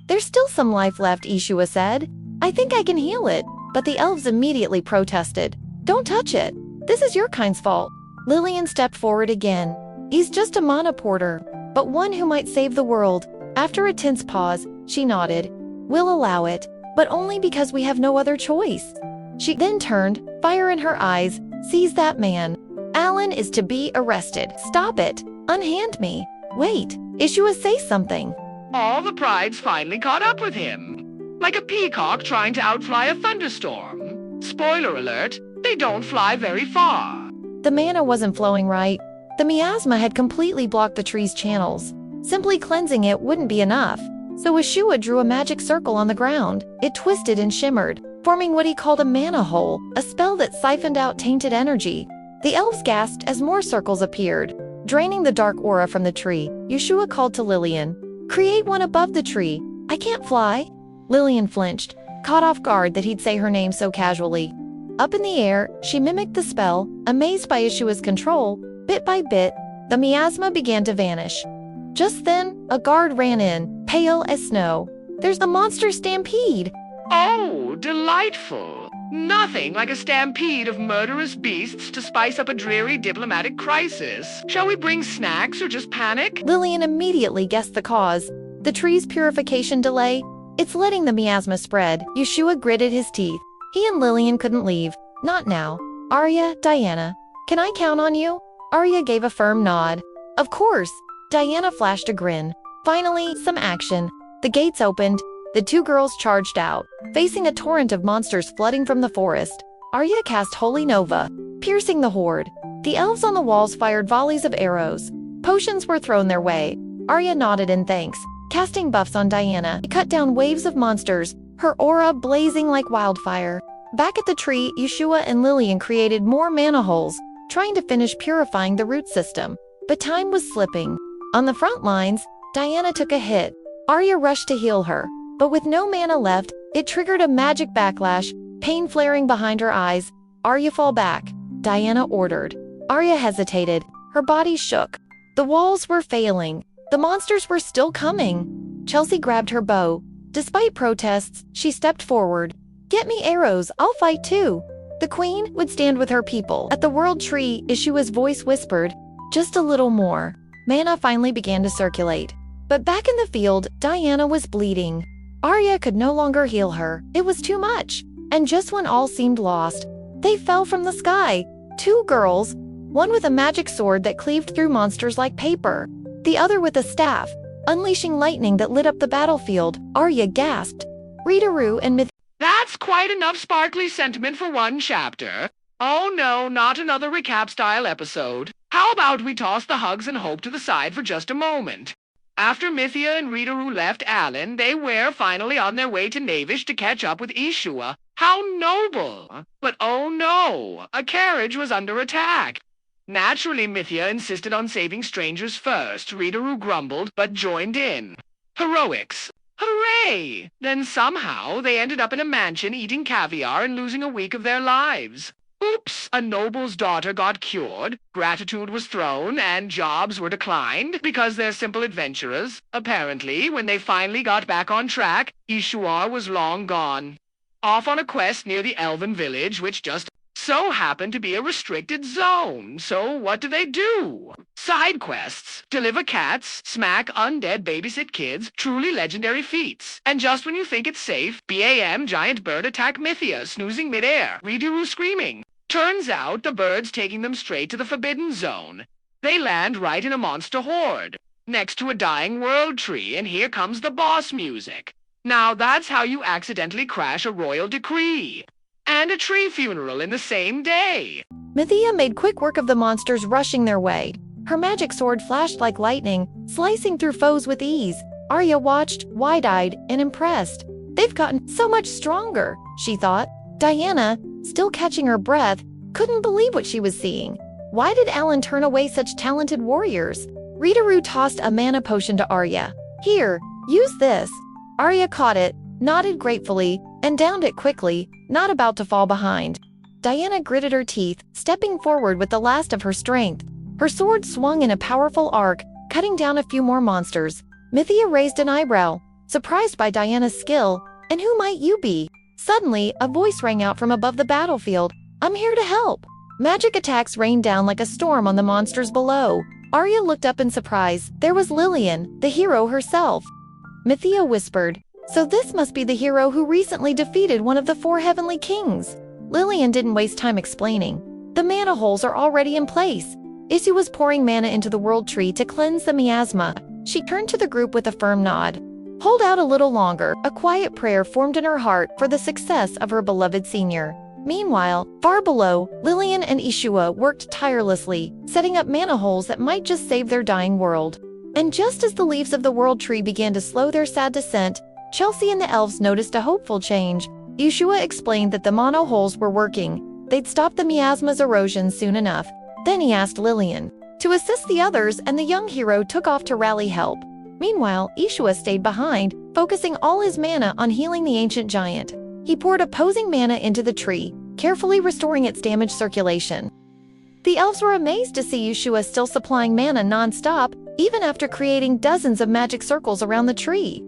"There's still some life left," Ishua said. "I think I can heal it." But the elves immediately protested. "Don't touch it. This is your kind's fault." Lillian stepped forward again. "He's just a mana porter, but one who might save the world." After a tense pause, she nodded. "We'll allow it, but only because we have no other choice." She then turned, fire in her eyes. "Seize that man." Allan Allan is to be arrested. Stop it. Unhand me. Wait. Ishua, say something. All the prides finally caught up with him. Like a peacock trying to outfly a thunderstorm. Spoiler alert, they don't fly very far. The mana wasn't flowing right. The miasma had completely blocked the tree's channels. Simply cleansing it wouldn't be enough. So Ishua drew a magic circle on the ground. It twisted and shimmered, forming what he called a mana hole, a spell that siphoned out tainted energy. The elves gasped as more circles appeared, draining the dark aura from the tree. Ishua called to Lillian, "Create one above the tree. I can't fly." Lillian flinched, caught off guard that he'd say her name so casually. Up in the air, she mimicked the spell, amazed by Ishua's control. Bit by bit, the miasma began to vanish. Just then, a guard ran in, pale as snow. "There's a monster stampede!" Oh, delightful. Nothing like a stampede of murderous beasts to spice up a dreary diplomatic crisis. Shall we bring snacks or just panic? Lillian immediately guessed the cause. The tree's purification delay. It's letting the miasma spread. Ishua gritted his teeth. He and Lillian couldn't leave. Not now. Arya, Diana, can I count on you? Arya gave a firm nod. Of course. Diana flashed a grin. Finally, some action. The gates opened. The two girls charged out, facing a torrent of monsters flooding from the forest. Arya cast Holy Nova, piercing the horde. The elves on the walls fired volleys of arrows. Potions were thrown their way. Arya nodded in thanks, casting buffs on Diana. She cut down waves of monsters, her aura blazing like wildfire. Back at the tree, Ishua and Lillian created more mana holes, trying to finish purifying the root system. But time was slipping. On the front lines, Diana took a hit. Arya rushed to heal her. But with no mana left, it triggered a magic backlash, pain flaring behind her eyes. "Arya, fall back," Diana ordered. Arya hesitated. Her body shook. The walls were failing. The monsters were still coming. Chelsea grabbed her bow. Despite protests, she stepped forward. "Get me arrows, I'll fight too." The queen would stand with her people. At the world tree, Ishua's voice whispered, "Just a little more." Mana finally began to circulate. But back in the field, Diana was bleeding. Arya could no longer heal her. It was too much. And just when all seemed lost, they fell from the sky. Two girls, one with a magic sword that cleaved through monsters like paper, the other with a staff, unleashing lightning that lit up the battlefield. Arya gasped. Readaroo and That's quite enough sparkly sentiment for one chapter. Oh no, not another recap-style episode. How about we toss the hugs and hope to the side for just a moment? After Mythia and Readaroo left Allan, they were finally on their way to Navish to catch up with Ishua. How noble! But oh no, a carriage was under attack. Naturally, Mythia insisted on saving strangers first. Readaroo grumbled, but joined in. Heroics. Hooray! Then somehow they ended up in a mansion eating caviar and losing a week of their lives. Oops, a noble's daughter got cured, gratitude was thrown, and jobs were declined because they're simple adventurers. Apparently, when they finally got back on track, Ishua was long gone. Off on a quest near the elven village, which just so happened to be a restricted zone. So what do? Side quests. Deliver cats, smack undead babysit kids, truly legendary feats. And just when you think it's safe, BAM giant bird attack Mythia, snoozing midair, Readaroo screaming. Turns out the bird's taking them straight to the forbidden zone. They land right in a monster horde, next to a dying world tree, and here comes the boss music. Now that's how you accidentally crash a royal decree. And a tree funeral in the same day. Mythia made quick work of the monsters rushing their way. Her magic sword flashed like lightning, slicing through foes with ease. Arya watched, wide-eyed and impressed. They've gotten so much stronger, she thought. Diana, still catching her breath, couldn't believe what she was seeing. Why did Allan turn away such talented warriors? Readaroo tossed a mana potion to Arya. "Here, use this." Arya caught it, nodded gratefully, and downed it quickly, not about to fall behind. Diana gritted her teeth, stepping forward with the last of her strength. Her sword swung in a powerful arc, cutting down a few more monsters. Mythia raised an eyebrow, surprised by Diana's skill. "And who might you be?" Suddenly, a voice rang out from above the battlefield. "I'm here to help." Magic attacks rained down like a storm on the monsters below. Arya looked up in surprise. There was Lillian, the hero herself. Mythia whispered, "So this must be the hero who recently defeated one of the 4 heavenly kings." Lillian didn't waste time explaining. The mana holes are already in place. Ishua was pouring mana into the world tree to cleanse the miasma. She turned to the group with a firm nod. Hold out a little longer. A quiet prayer formed in her heart for the success of her beloved senior. Meanwhile, far below, Lillian and Ishua worked tirelessly, setting up mana holes that might just save their dying world. And just as the leaves of the world tree began to slow their sad descent, Chelsea and the elves noticed a hopeful change. Ishua explained that the mana holes were working. They'd stop the miasma's erosion soon enough. Then he asked Lillian to assist the others, and the young hero took off to rally help. Meanwhile, Ishua stayed behind, focusing all his mana on healing the ancient giant. He poured opposing mana into the tree, carefully restoring its damaged circulation. The elves were amazed to see Ishua still supplying mana non-stop, even after creating dozens of magic circles around the tree.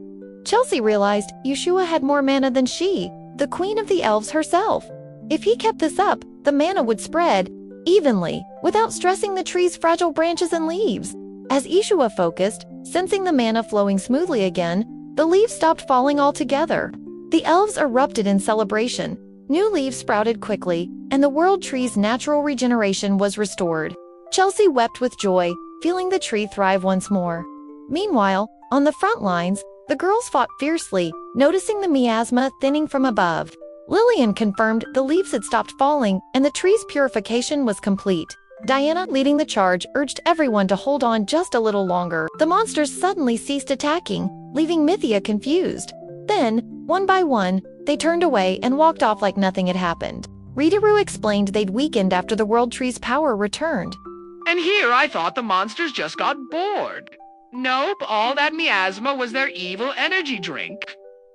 Chelsea realized Ishua had more mana than she, the queen of the elves herself. If he kept this up, the mana would spread evenly, without stressing the tree's fragile branches and leaves. As Ishua focused, sensing the mana flowing smoothly again, the leaves stopped falling altogether. The elves erupted in celebration. New leaves sprouted quickly, and the world tree's natural regeneration was restored. Chelsea wept with joy, feeling the tree thrive once more. Meanwhile, on the front lines, the girls fought fiercely, noticing the miasma thinning from above. Lillian confirmed the leaves had stopped falling, and the tree's purification was complete. Diana, leading the charge, urged everyone to hold on just a little longer. The monsters suddenly ceased attacking, leaving Mythia confused. Then, one by one, they turned away and walked off like nothing had happened. Ridaru explained they'd weakened after the world tree's power returned. And here I thought the monsters just got bored. Nope, all that miasma was their evil energy drink.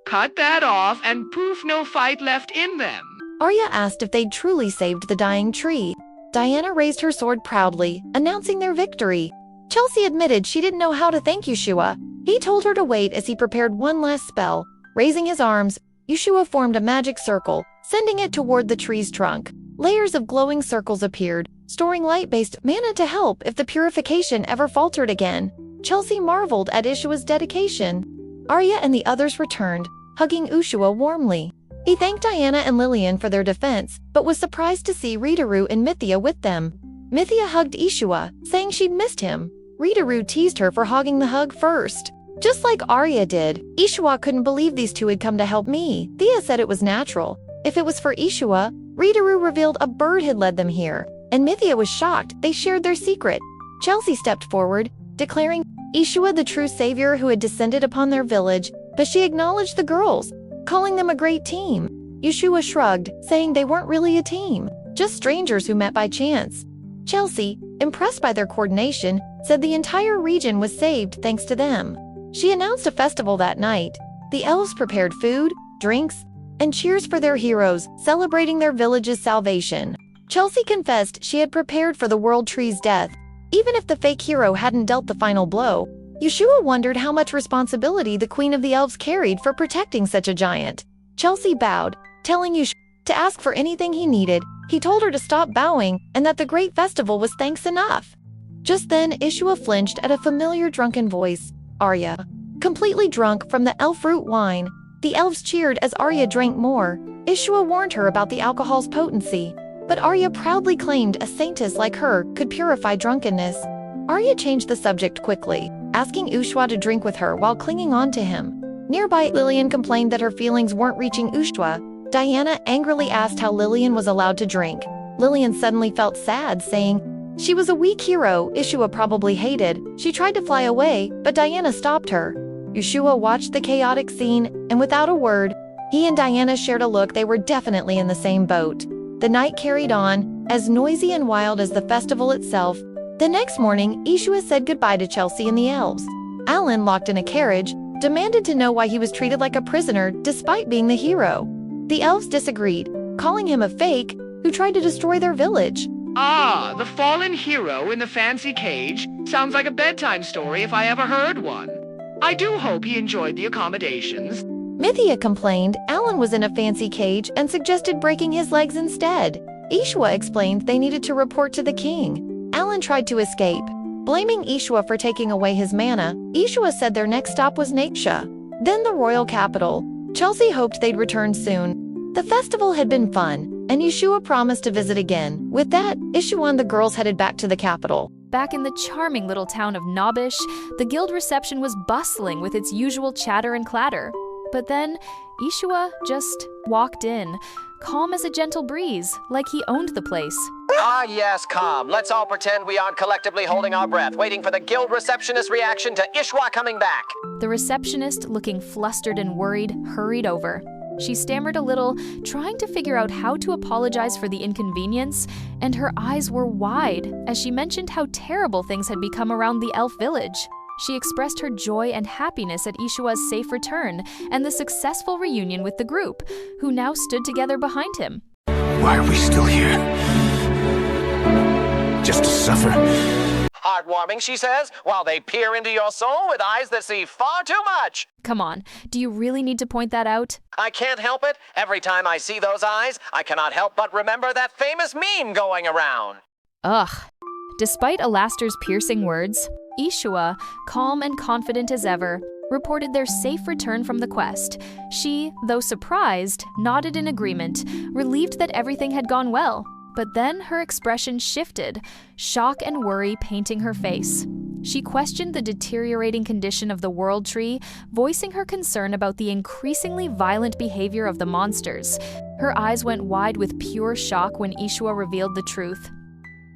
Cut that off and poof, no fight left in them. Arya asked if they'd truly saved the dying tree. Diana raised her sword proudly, announcing their victory. Chelsea admitted she didn't know how to thank Ishua. He told her to wait as he prepared one last spell. Raising his arms, Ishua formed a magic circle, sending it toward the tree's trunk. Layers of glowing circles appeared, storing light-based mana to help if the purification ever faltered again. Chelsea marveled at Ishua's dedication. Arya and the others returned, hugging Ishua warmly. He thanked Diana and Lillian for their defense, but was surprised to see Ridaru and Mythia with them. Mythia hugged Ishua, saying she'd missed him. Ridaru teased her for hogging the hug first. Just like Arya did, Ishua couldn't believe these two had come to help me. Thea said it was natural. If it was for Ishua, Ridaru revealed a bird had led them here, and Mythia was shocked they shared their secret. Chelsea stepped forward, declaring Ishua the true savior who had descended upon their village, but she acknowledged the girls, calling them a great team. Ishua shrugged, saying they weren't really a team, just strangers who met by chance. Chelsea, impressed by their coordination, said the entire region was saved thanks to them. She announced a festival that night. The elves prepared food, drinks, and cheers for their heroes, celebrating their village's salvation. Chelsea confessed she had prepared for the world tree's death, even if the fake hero hadn't dealt the final blow. Ishua wondered how much responsibility the Queen of the Elves carried for protecting such a giant. Chelsea bowed, telling Ishua to ask for anything he needed. He told her to stop bowing and that the great festival was thanks enough. Just then, Ishua flinched at a familiar drunken voice. Arya. Completely drunk from the elf root wine, the elves cheered as Arya drank more. Ishua warned her about the alcohol's potency, but Arya proudly claimed a saintess like her could purify drunkenness. Arya changed the subject quickly, asking Ishua to drink with her while clinging on to him. Nearby, Lillian complained that her feelings weren't reaching Ishua. Diana angrily asked how Lillian was allowed to drink. Lillian suddenly felt sad, saying she was a weak hero Ishua probably hated. She tried to fly away, but Diana stopped her. Ishua watched the chaotic scene, and without a word, he and Diana shared a look. They were definitely in the same boat. The night carried on, as noisy and wild as the festival itself. The next morning, Ishua said goodbye to Chelsea and the elves. Allan, locked in a carriage, demanded to know why he was treated like a prisoner despite being the hero. The elves disagreed, calling him a fake who tried to destroy their village. Ah, the fallen hero in the fancy cage. Sounds like a bedtime story if I ever heard one. I do hope he enjoyed the accommodations. Mythia complained Allan was in a fancy cage and suggested breaking his legs instead. Ishua explained they needed to report to the king. Allan tried to escape, blaming Ishua for taking away his mana. Ishua said their next stop was Naksha, then the royal capital. Chelsea hoped they'd return soon. The festival had been fun, and Ishua promised to visit again. With that, Ishua and the girls headed back to the capital. Back in the charming little town of Nobish, the guild reception was bustling with its usual chatter and clatter. But then, Ishua just walked in, calm as a gentle breeze, like he owned the place. Ah, yes, calm. Let's all pretend we aren't collectively holding our breath, waiting for the guild receptionist's reaction to Ishua coming back. The receptionist, looking flustered and worried, hurried over. She stammered a little, trying to figure out how to apologize for the inconvenience, and her eyes were wide as she mentioned how terrible things had become around the elf village. She expressed her joy and happiness at Ishua's safe return and the successful reunion with the group, who now stood together behind him. Why are we still here? Just to suffer? Heartwarming, she says, while they peer into your soul with eyes that see far too much. Come on, do you really need to point that out? I can't help it. Every time I see those eyes, I cannot help but remember that famous meme going around. Ugh. Despite Alastair's piercing words, Ishua, calm and confident as ever, reported their safe return from the quest. She, though surprised, nodded in agreement, relieved that everything had gone well. But then her expression shifted, shock and worry painting her face. She questioned the deteriorating condition of the World Tree, voicing her concern about the increasingly violent behavior of the monsters. Her eyes went wide with pure shock when Ishua revealed the truth.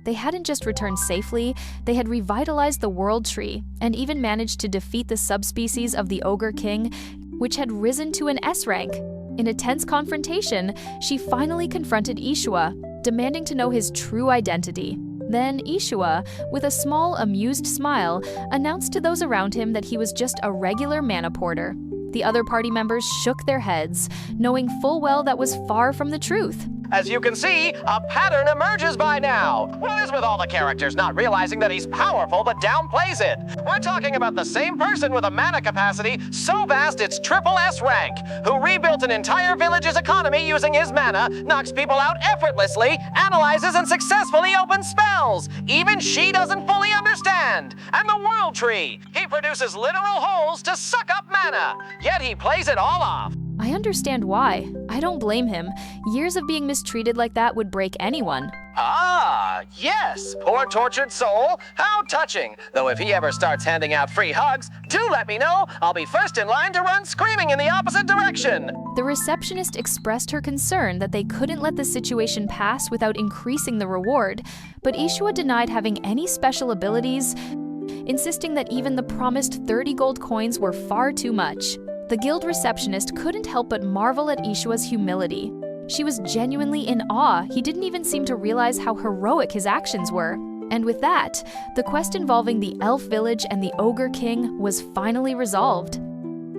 They hadn't just returned safely, they had revitalized the World Tree and even managed to defeat the subspecies of the Ogre King, which had risen to an S rank. In a tense confrontation, she finally confronted Ishua, demanding to know his true identity. Then Ishua, with a small, amused smile, announced to those around him that he was just a regular mana porter. The other party members shook their heads, knowing full well that was far from the truth. As you can see, a pattern emerges by now. What is with all the characters not realizing that he's powerful but downplays it? We're talking about the same person with a mana capacity so vast it's triple S rank, who rebuilt an entire village's economy using his mana, knocks people out effortlessly, analyzes and successfully opens spells. Even she doesn't fully understand. And the World Tree. He produces literal holes to suck up mana, yet he plays it all off. I understand why. I don't blame him. Years of being mistreated like that would break anyone. Ah, yes, poor tortured soul. How touching. Though if he ever starts handing out free hugs, do let me know. I'll be first in line to run screaming in the opposite direction. The receptionist expressed her concern that they couldn't let the situation pass without increasing the reward, but Ishua denied having any special abilities, insisting that even the promised 30 gold coins were far too much. The guild receptionist couldn't help but marvel at Ishua's humility. She was genuinely in awe. He didn't even seem to realize how heroic his actions were. And with that, the quest involving the elf village and the Ogre King was finally resolved.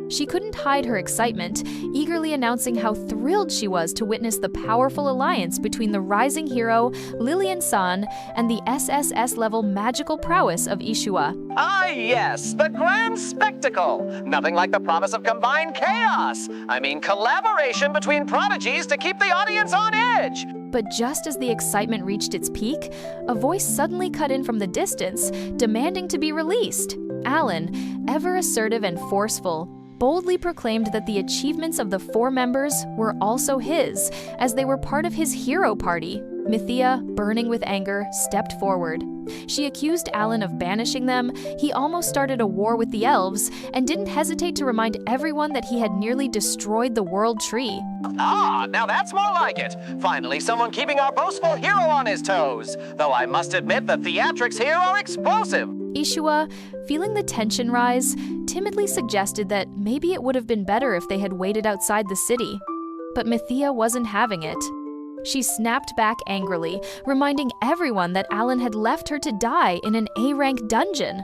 She couldn't hide her excitement, eagerly announcing how thrilled she was to witness the powerful alliance between the rising hero, Lillian San, and the SSS-level magical prowess of Ishua. Ah, yes, the grand spectacle. Nothing like the promise of combined chaos. I mean, collaboration between prodigies to keep the audience on edge. But just as the excitement reached its peak, a voice suddenly cut in from the distance, demanding to be released. Allan, ever assertive and forceful, boldly proclaimed that the achievements of the 4 members were also his, as they were part of his hero party. Mythia, burning with anger, stepped forward. She accused Allan of banishing them. He almost started a war with the elves, and didn't hesitate to remind everyone that he had nearly destroyed the World Tree. Ah, now that's more like it. Finally, someone keeping our boastful hero on his toes. Though I must admit the theatrics here are explosive. Ishua, feeling the tension rise, timidly suggested that maybe it would have been better if they had waited outside the city. But Mythia wasn't having it. She snapped back angrily, reminding everyone that Allan had left her to die in an A-rank dungeon.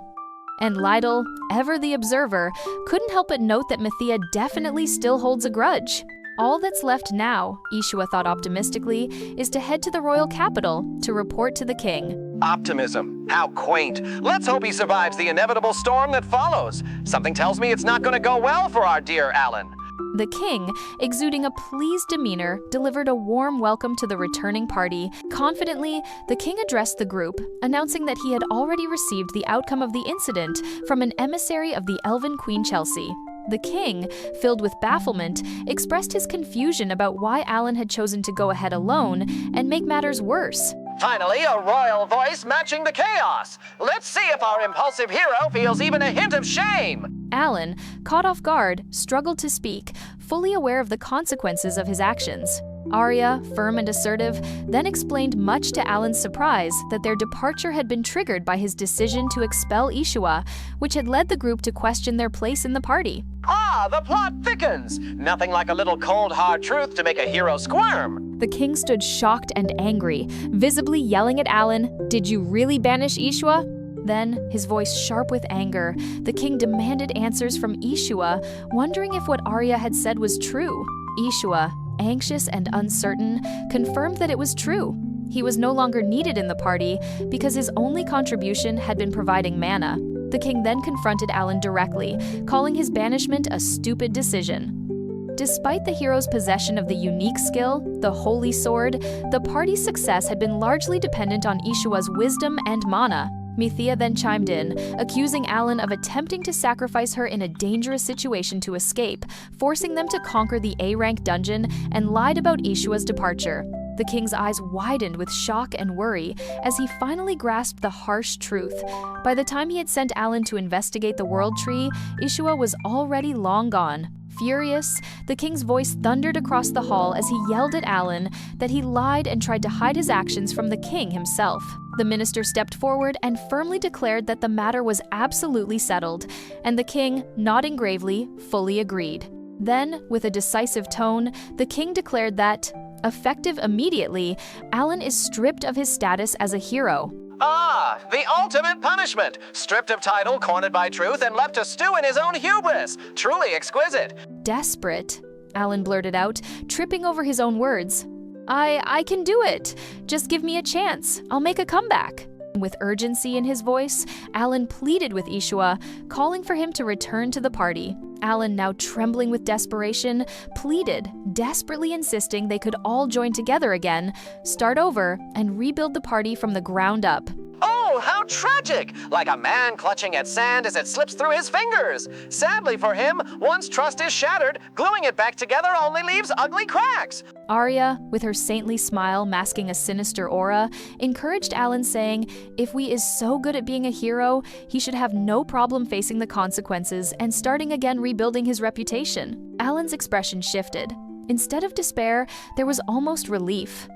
And Lydell, ever the observer, couldn't help but note that Mythia definitely still holds a grudge. All that's left now, Ishua thought optimistically, is to head to the royal capital to report to the king. Optimism. How quaint. Let's hope he survives the inevitable storm that follows. Something tells me it's not going to go well for our dear Allan. The king, exuding a pleased demeanor, delivered a warm welcome to the returning party. Confidently, the king addressed the group, announcing that he had already received the outcome of the incident from an emissary of the Elven Queen Chelsea. The king, filled with bafflement, expressed his confusion about why Allan had chosen to go ahead alone and make matters worse. Finally, a royal voice matching the chaos. Let's see if our impulsive hero feels even a hint of shame. Allan, caught off guard, struggled to speak, fully aware of the consequences of his actions. Arya, firm and assertive, then explained much to Allan's surprise that their departure had been triggered by his decision to expel Ishua, which had led the group to question their place in the party. Ah, the plot thickens. Nothing like a little cold, hard truth to make a hero squirm. The king stood shocked and angry, visibly yelling at Allan, "Did you really banish Ishua?" Then, his voice sharp with anger, the king demanded answers from Ishua, wondering if what Arya had said was true. Ishua, anxious and uncertain, confirmed that it was true. He was no longer needed in the party because his only contribution had been providing mana. The king then confronted Allan directly, calling his banishment a stupid decision. Despite the hero's possession of the unique skill, the Holy Sword, the party's success had been largely dependent on Ishua's wisdom and mana. Mithia then chimed in, accusing Allan of attempting to sacrifice her in a dangerous situation to escape, forcing them to conquer the A-rank dungeon, and lied about Ishua's departure. The king's eyes widened with shock and worry as he finally grasped the harsh truth. By the time he had sent Allan to investigate the World Tree, Ishua was already long gone. Furious, the king's voice thundered across the hall as he yelled at Allan that he lied and tried to hide his actions from the king himself. The minister stepped forward and firmly declared that the matter was absolutely settled, and the king, nodding gravely, fully agreed. Then, with a decisive tone, the king declared that, effective immediately, Allan is stripped of his status as a hero. Ah, the ultimate punishment. Stripped of title, cornered by truth, and left to stew in his own hubris. Truly exquisite. Desperate, Allan blurted out, tripping over his own words. I can do it. Just give me a chance. I'll make a comeback. With urgency in his voice, Allan pleaded with Ishua, calling for him to return to the party. Allan, now trembling with desperation, pleaded, desperately insisting they could all join together again, start over, and rebuild the party from the ground up. Oh, how tragic! Like a man clutching at sand as it slips through his fingers. Sadly for him, once trust is shattered, gluing it back together only leaves ugly cracks. Arya, with her saintly smile masking a sinister aura, encouraged Allan, saying, if we is so good at being a hero, he should have no problem facing the consequences and starting again rebuilding his reputation. Allan's expression shifted. Instead of despair, there was almost relief.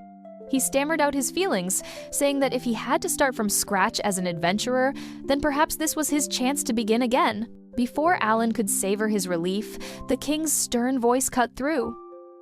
He stammered out his feelings, saying that if he had to start from scratch as an adventurer, then perhaps this was his chance to begin again. Before Allan could savor his relief, the king's stern voice cut through.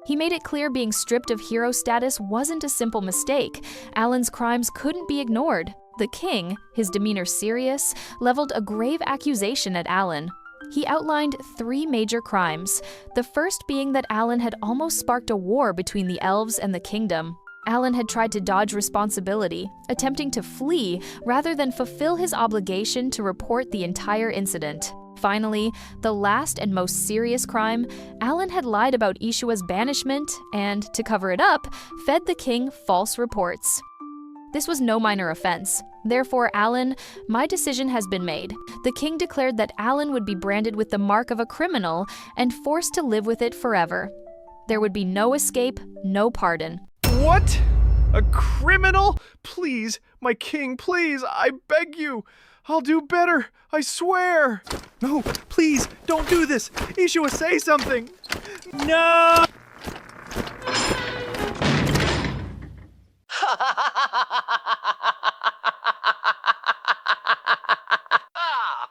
He made it clear being stripped of hero status wasn't a simple mistake. Allan's crimes couldn't be ignored. The king, his demeanor serious, leveled a grave accusation at Allan. He outlined 3 major crimes, the first being that Allan had almost sparked a war between the elves and the kingdom. Allan had tried to dodge responsibility, attempting to flee rather than fulfill his obligation to report the entire incident. Finally, the last and most serious crime, Allan had lied about Ishua's banishment and, to cover it up, fed the king false reports. This was no minor offense. Therefore, Allan, my decision has been made. The king declared that Allan would be branded with the mark of a criminal and forced to live with it forever. There would be no escape, no pardon. What? A criminal? Please, my king, please, I beg you. I'll do better, I swear. No, please, don't do this. Ishua, say something. No!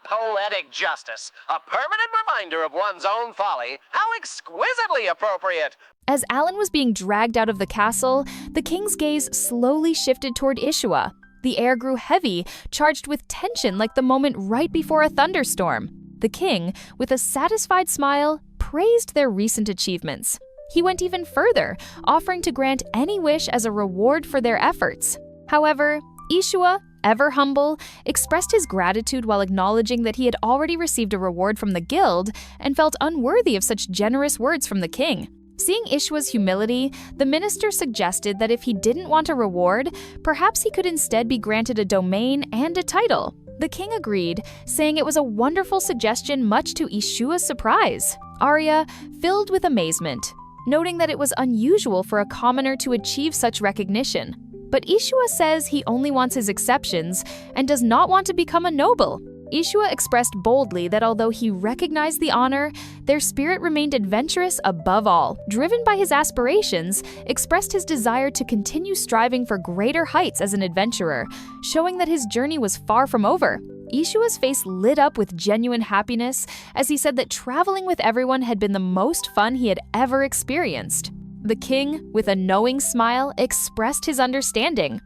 Poetic justice. A permanent reminder of one's own folly. How exquisitely appropriate. As Allan was being dragged out of the castle, the king's gaze slowly shifted toward Ishua. The air grew heavy, charged with tension like the moment right before a thunderstorm. The king, with a satisfied smile, praised their recent achievements. He went even further, offering to grant any wish as a reward for their efforts. However, Ishua, ever humble, expressed his gratitude while acknowledging that he had already received a reward from the guild and felt unworthy of such generous words from the king. Seeing Ishua's humility, the minister suggested that if he didn't want a reward, perhaps he could instead be granted a domain and a title. The king agreed, saying it was a wonderful suggestion much to Ishua's surprise. Arya, filled with amazement, noting that it was unusual for a commoner to achieve such recognition. But Ishua says he only wants his exceptions and does not want to become a noble. Ishua expressed boldly that although he recognized the honor, their spirit remained adventurous above all. Driven by his aspirations, expressed his desire to continue striving for greater heights as an adventurer, showing that his journey was far from over. Ishua's face lit up with genuine happiness as he said that traveling with everyone had been the most fun he had ever experienced. The king, with a knowing smile, expressed his understanding.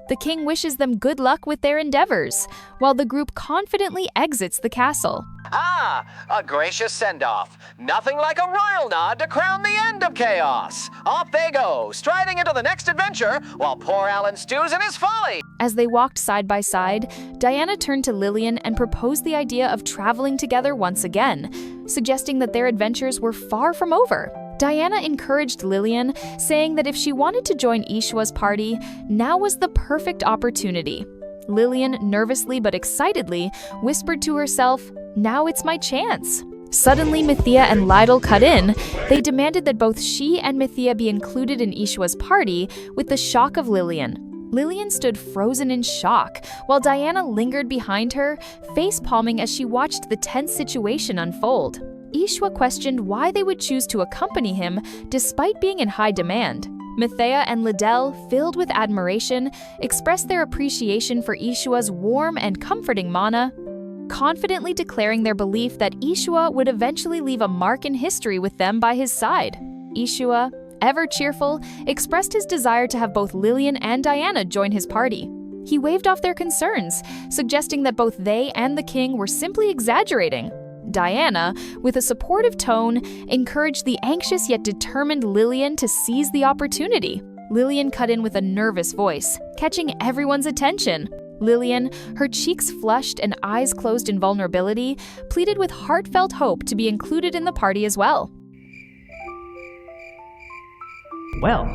The king wishes them good luck with their endeavors, while the group confidently exits the castle. Ah, a gracious send-off. Nothing like a royal nod to crown the end of chaos. Off they go, striding into the next adventure, while poor Allan stews in his folly. As they walked side by side, Diana turned to Lillian and proposed the idea of traveling together once again, suggesting that their adventures were far from over. Diana encouraged Lillian, saying that if she wanted to join Ishua's party, now was the perfect opportunity. Lillian, nervously but excitedly, whispered to herself, "Now it's my chance." Suddenly, Mythia and Lydell cut in. They demanded that both she and Mythia be included in Ishua's party, with the shock of Lillian. Lillian stood frozen in shock, while Diana lingered behind her, face-palming as she watched the tense situation unfold. Ishua questioned why they would choose to accompany him despite being in high demand. Mythia and Lydell, filled with admiration, expressed their appreciation for Ishua's warm and comforting mana, confidently declaring their belief that Ishua would eventually leave a mark in history with them by his side. Ishua, ever cheerful, expressed his desire to have both Lillian and Diana join his party. He waved off their concerns, suggesting that both they and the king were simply exaggerating. Diana, with a supportive tone, encouraged the anxious yet determined Lillian to seize the opportunity. Lillian cut in with a nervous voice, catching everyone's attention. Lillian, her cheeks flushed and eyes closed in vulnerability, pleaded with heartfelt hope to be included in the party as well. Well,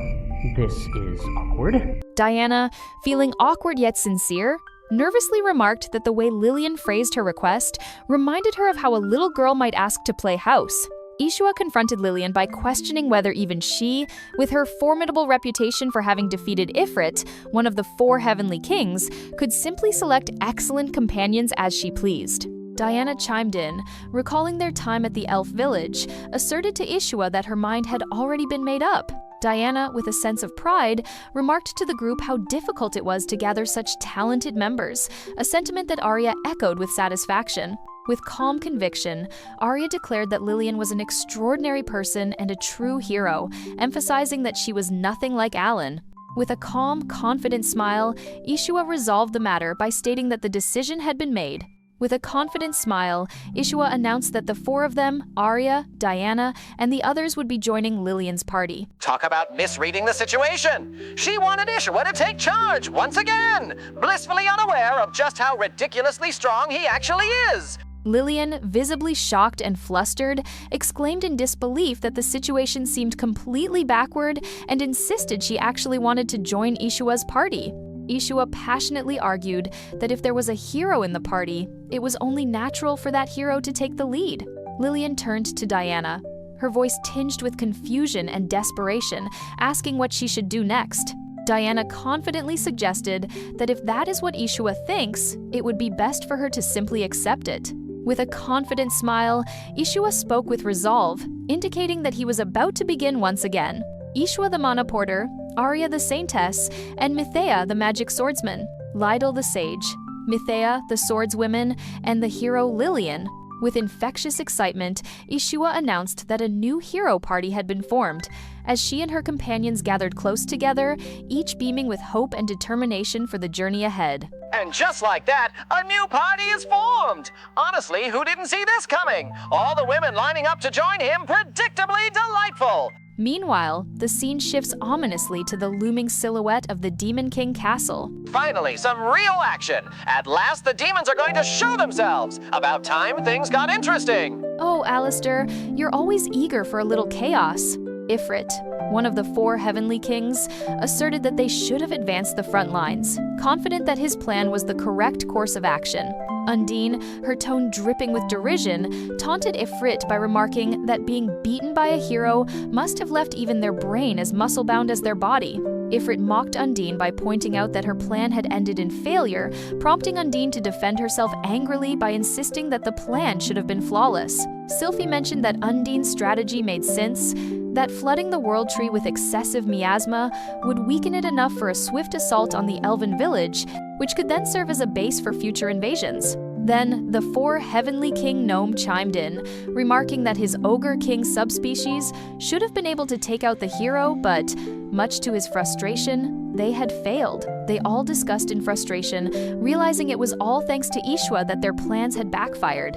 this is awkward. Diana, feeling awkward yet sincere, nervously remarked that the way Lillian phrased her request reminded her of how a little girl might ask to play house. Ishua confronted Lillian by questioning whether even she, with her formidable reputation for having defeated Ifrit, one of the 4 heavenly kings, could simply select excellent companions as she pleased. Diana chimed in, recalling their time at the elf village, asserted to Ishua that her mind had already been made up. Diana, with a sense of pride, remarked to the group how difficult it was to gather such talented members, a sentiment that Arya echoed with satisfaction. With calm conviction, Arya declared that Lillian was an extraordinary person and a true hero, emphasizing that she was nothing like Allan. With a calm, confident smile, Ishua resolved the matter by stating that the decision had been made. With a confident smile, Ishua announced that the 4 of them, Arya, Diana, and the others would be joining Lillian's party. Talk about misreading the situation. She wanted Ishua to take charge once again, blissfully unaware of just how ridiculously strong he actually is. Lillian, visibly shocked and flustered, exclaimed in disbelief that the situation seemed completely backward and insisted she actually wanted to join Ishua's party. Ishua passionately argued that if there was a hero in the party, it was only natural for that hero to take the lead. Lillian turned to Diana, her voice tinged with confusion and desperation, asking what she should do next. Diana confidently suggested that if that is what Ishua thinks, it would be best for her to simply accept it. With a confident smile, Ishua spoke with resolve, indicating that he was about to begin once again. Ishua the Mana Porter, Arya the Saintess, and Mythia the Magic Swordsman, Lydell the Sage, Mythia the Swordswoman, and the hero Lillian. With infectious excitement, Ishua announced that a new hero party had been formed, as she and her companions gathered close together, each beaming with hope and determination for the journey ahead. And just like that, a new party is formed! Honestly, who didn't see this coming? All the women lining up to join him, predictably delightful! Meanwhile, the scene shifts ominously to the looming silhouette of the Demon King Castle. Finally, some real action! At last, the demons are going to show themselves! About time things got interesting! Oh, Alistair, you're always eager for a little chaos. Ifrit, one of the 4 heavenly kings, asserted that they should have advanced the front lines, confident that his plan was the correct course of action. Undine, her tone dripping with derision, taunted Ifrit by remarking that being beaten by a hero must have left even their brain as muscle-bound as their body. Ifrit mocked Undine by pointing out that her plan had ended in failure, prompting Undine to defend herself angrily by insisting that the plan should have been flawless. Sylphie mentioned that Undine's strategy made sense, that flooding the World Tree with excessive miasma would weaken it enough for a swift assault on the Elven village, which could then serve as a base for future invasions. Then, the 4 Heavenly King gnome chimed in, remarking that his Ogre King subspecies should have been able to take out the hero, but, much to his frustration, they had failed. They all discussed in frustration, realizing it was all thanks to Ishua that their plans had backfired.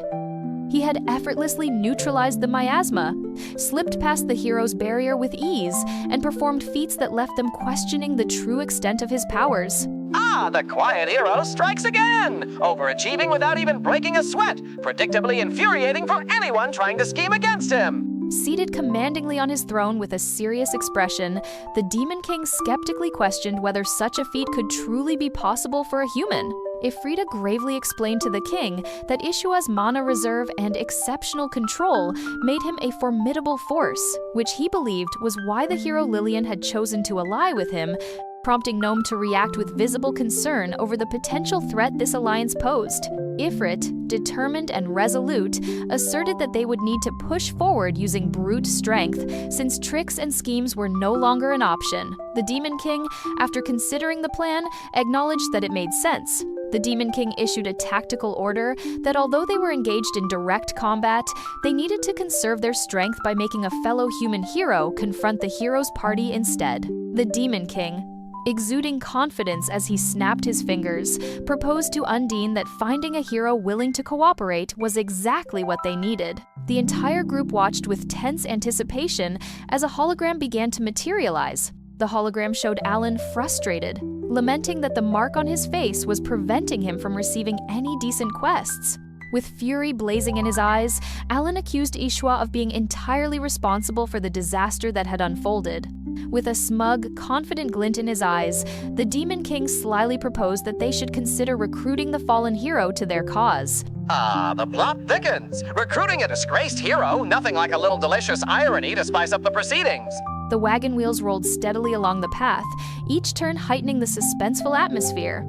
He had effortlessly neutralized the miasma, slipped past the hero's barrier with ease, and performed feats that left them questioning the true extent of his powers. Ah, the quiet hero strikes again! Overachieving without even breaking a sweat, predictably infuriating for anyone trying to scheme against him! Seated commandingly on his throne with a serious expression, the Demon King skeptically questioned whether such a feat could truly be possible for a human. Ifrita gravely explained to the king that Ishua's mana reserve and exceptional control made him a formidable force, which he believed was why the hero Lillian had chosen to ally with him, prompting Gnome to react with visible concern over the potential threat this alliance posed. Ifrit, determined and resolute, asserted that they would need to push forward using brute strength, since tricks and schemes were no longer an option. The Demon King, after considering the plan, acknowledged that it made sense. The Demon King issued a tactical order that although they were engaged in direct combat, they needed to conserve their strength by making a fellow human hero confront the hero's party instead. The Demon King, exuding confidence as he snapped his fingers, proposed to Undine that finding a hero willing to cooperate was exactly what they needed. The entire group watched with tense anticipation as a hologram began to materialize. The hologram showed Allan frustrated, lamenting that the mark on his face was preventing him from receiving any decent quests. With fury blazing in his eyes, Allan accused Ishua of being entirely responsible for the disaster that had unfolded. With a smug, confident glint in his eyes, the Demon King slyly proposed that they should consider recruiting the fallen hero to their cause. Ah, the plot thickens. Recruiting a disgraced hero, nothing like a little delicious irony to spice up the proceedings. The wagon wheels rolled steadily along the path, each turn heightening the suspenseful atmosphere.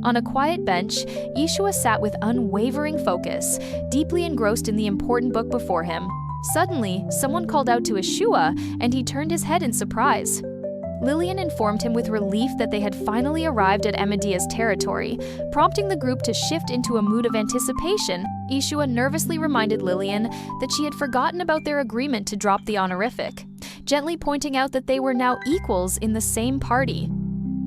On a quiet bench, Ishua sat with unwavering focus, deeply engrossed in the important book before him. Suddenly, someone called out to Ishua, and he turned his head in surprise. Lillian informed him with relief that they had finally arrived at Emidia's territory, prompting the group to shift into a mood of anticipation. Ishua nervously reminded Lillian that she had forgotten about their agreement to drop the honorific, gently pointing out that they were now equals in the same party.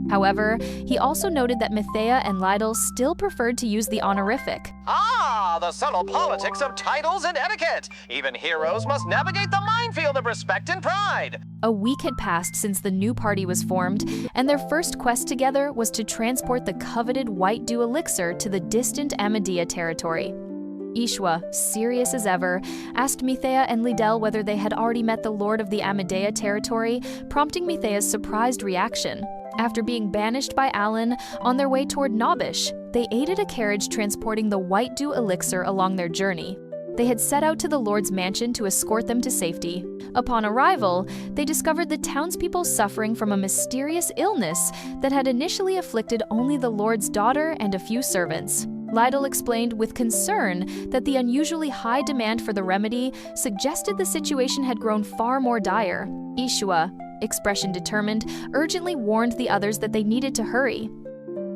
However, he also noted that Mithea and Lydell still preferred to use the honorific. Ah, the subtle politics of titles and etiquette! Even heroes must navigate the minefield of respect and pride! A week had passed since the new party was formed, and their first quest together was to transport the coveted White Dew elixir to the distant Amidia territory. Ishua, serious as ever, asked Mithea and Lydell whether they had already met the Lord of the Amidea territory, prompting Mithea's surprised reaction. After being banished by Allan on their way toward Nobish, they aided a carriage transporting the White Dew elixir along their journey. They had set out to the Lord's mansion to escort them to safety. Upon arrival, they discovered the townspeople suffering from a mysterious illness that had initially afflicted only the Lord's daughter and a few servants. Lydell explained with concern that the unusually high demand for the remedy suggested the situation had grown far more dire. Ishua, expression determined, urgently warned the others that they needed to hurry.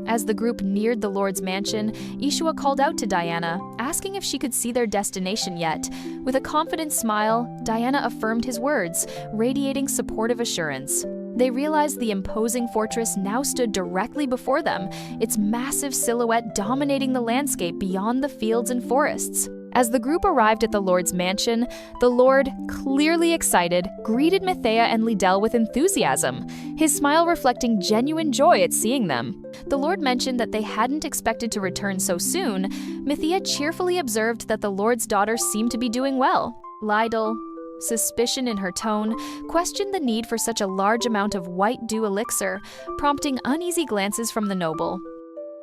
As the group neared the Lord's mansion, Ishua called out to Diana, asking if she could see their destination yet. With a confident smile, Diana affirmed his words, radiating supportive assurance. They realized the imposing fortress now stood directly before them, its massive silhouette dominating the landscape beyond the fields and forests. As the group arrived at the Lord's mansion, the Lord, clearly excited, greeted Mithea and Lydell with enthusiasm, his smile reflecting genuine joy at seeing them. The Lord mentioned that they hadn't expected to return so soon. Mithea cheerfully observed that the Lord's daughter seemed to be doing well. Lydell, suspicion in her tone, questioned the need for such a large amount of white dew elixir, prompting uneasy glances from the noble.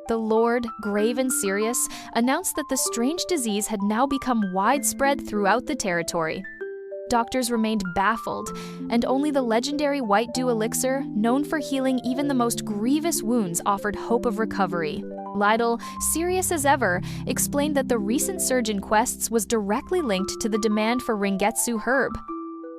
The Lord, grave and serious, announced that the strange disease had now become widespread throughout the territory. Doctors remained baffled, and only the legendary white dew elixir, known for healing even the most grievous wounds, offered hope of recovery. Lytle, serious as ever, explained that the recent surge in quests was directly linked to the demand for Ringetsu herb.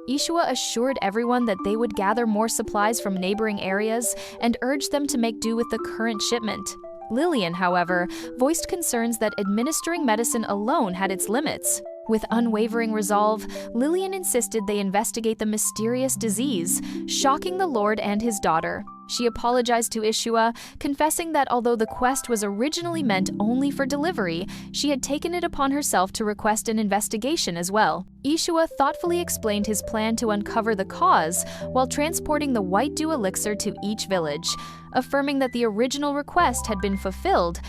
Ishua assured everyone that they would gather more supplies from neighboring areas and urged them to make do with the current shipment. Lillian, however, voiced concerns that administering medicine alone had its limits. With unwavering resolve, Lillian insisted they investigate the mysterious disease, shocking the Lord and his daughter. She apologized to Ishua, confessing that although the quest was originally meant only for delivery, she had taken it upon herself to request an investigation as well. Ishua thoughtfully explained his plan to uncover the cause while transporting the white dew elixir to each village, affirming that the original request had been fulfilled,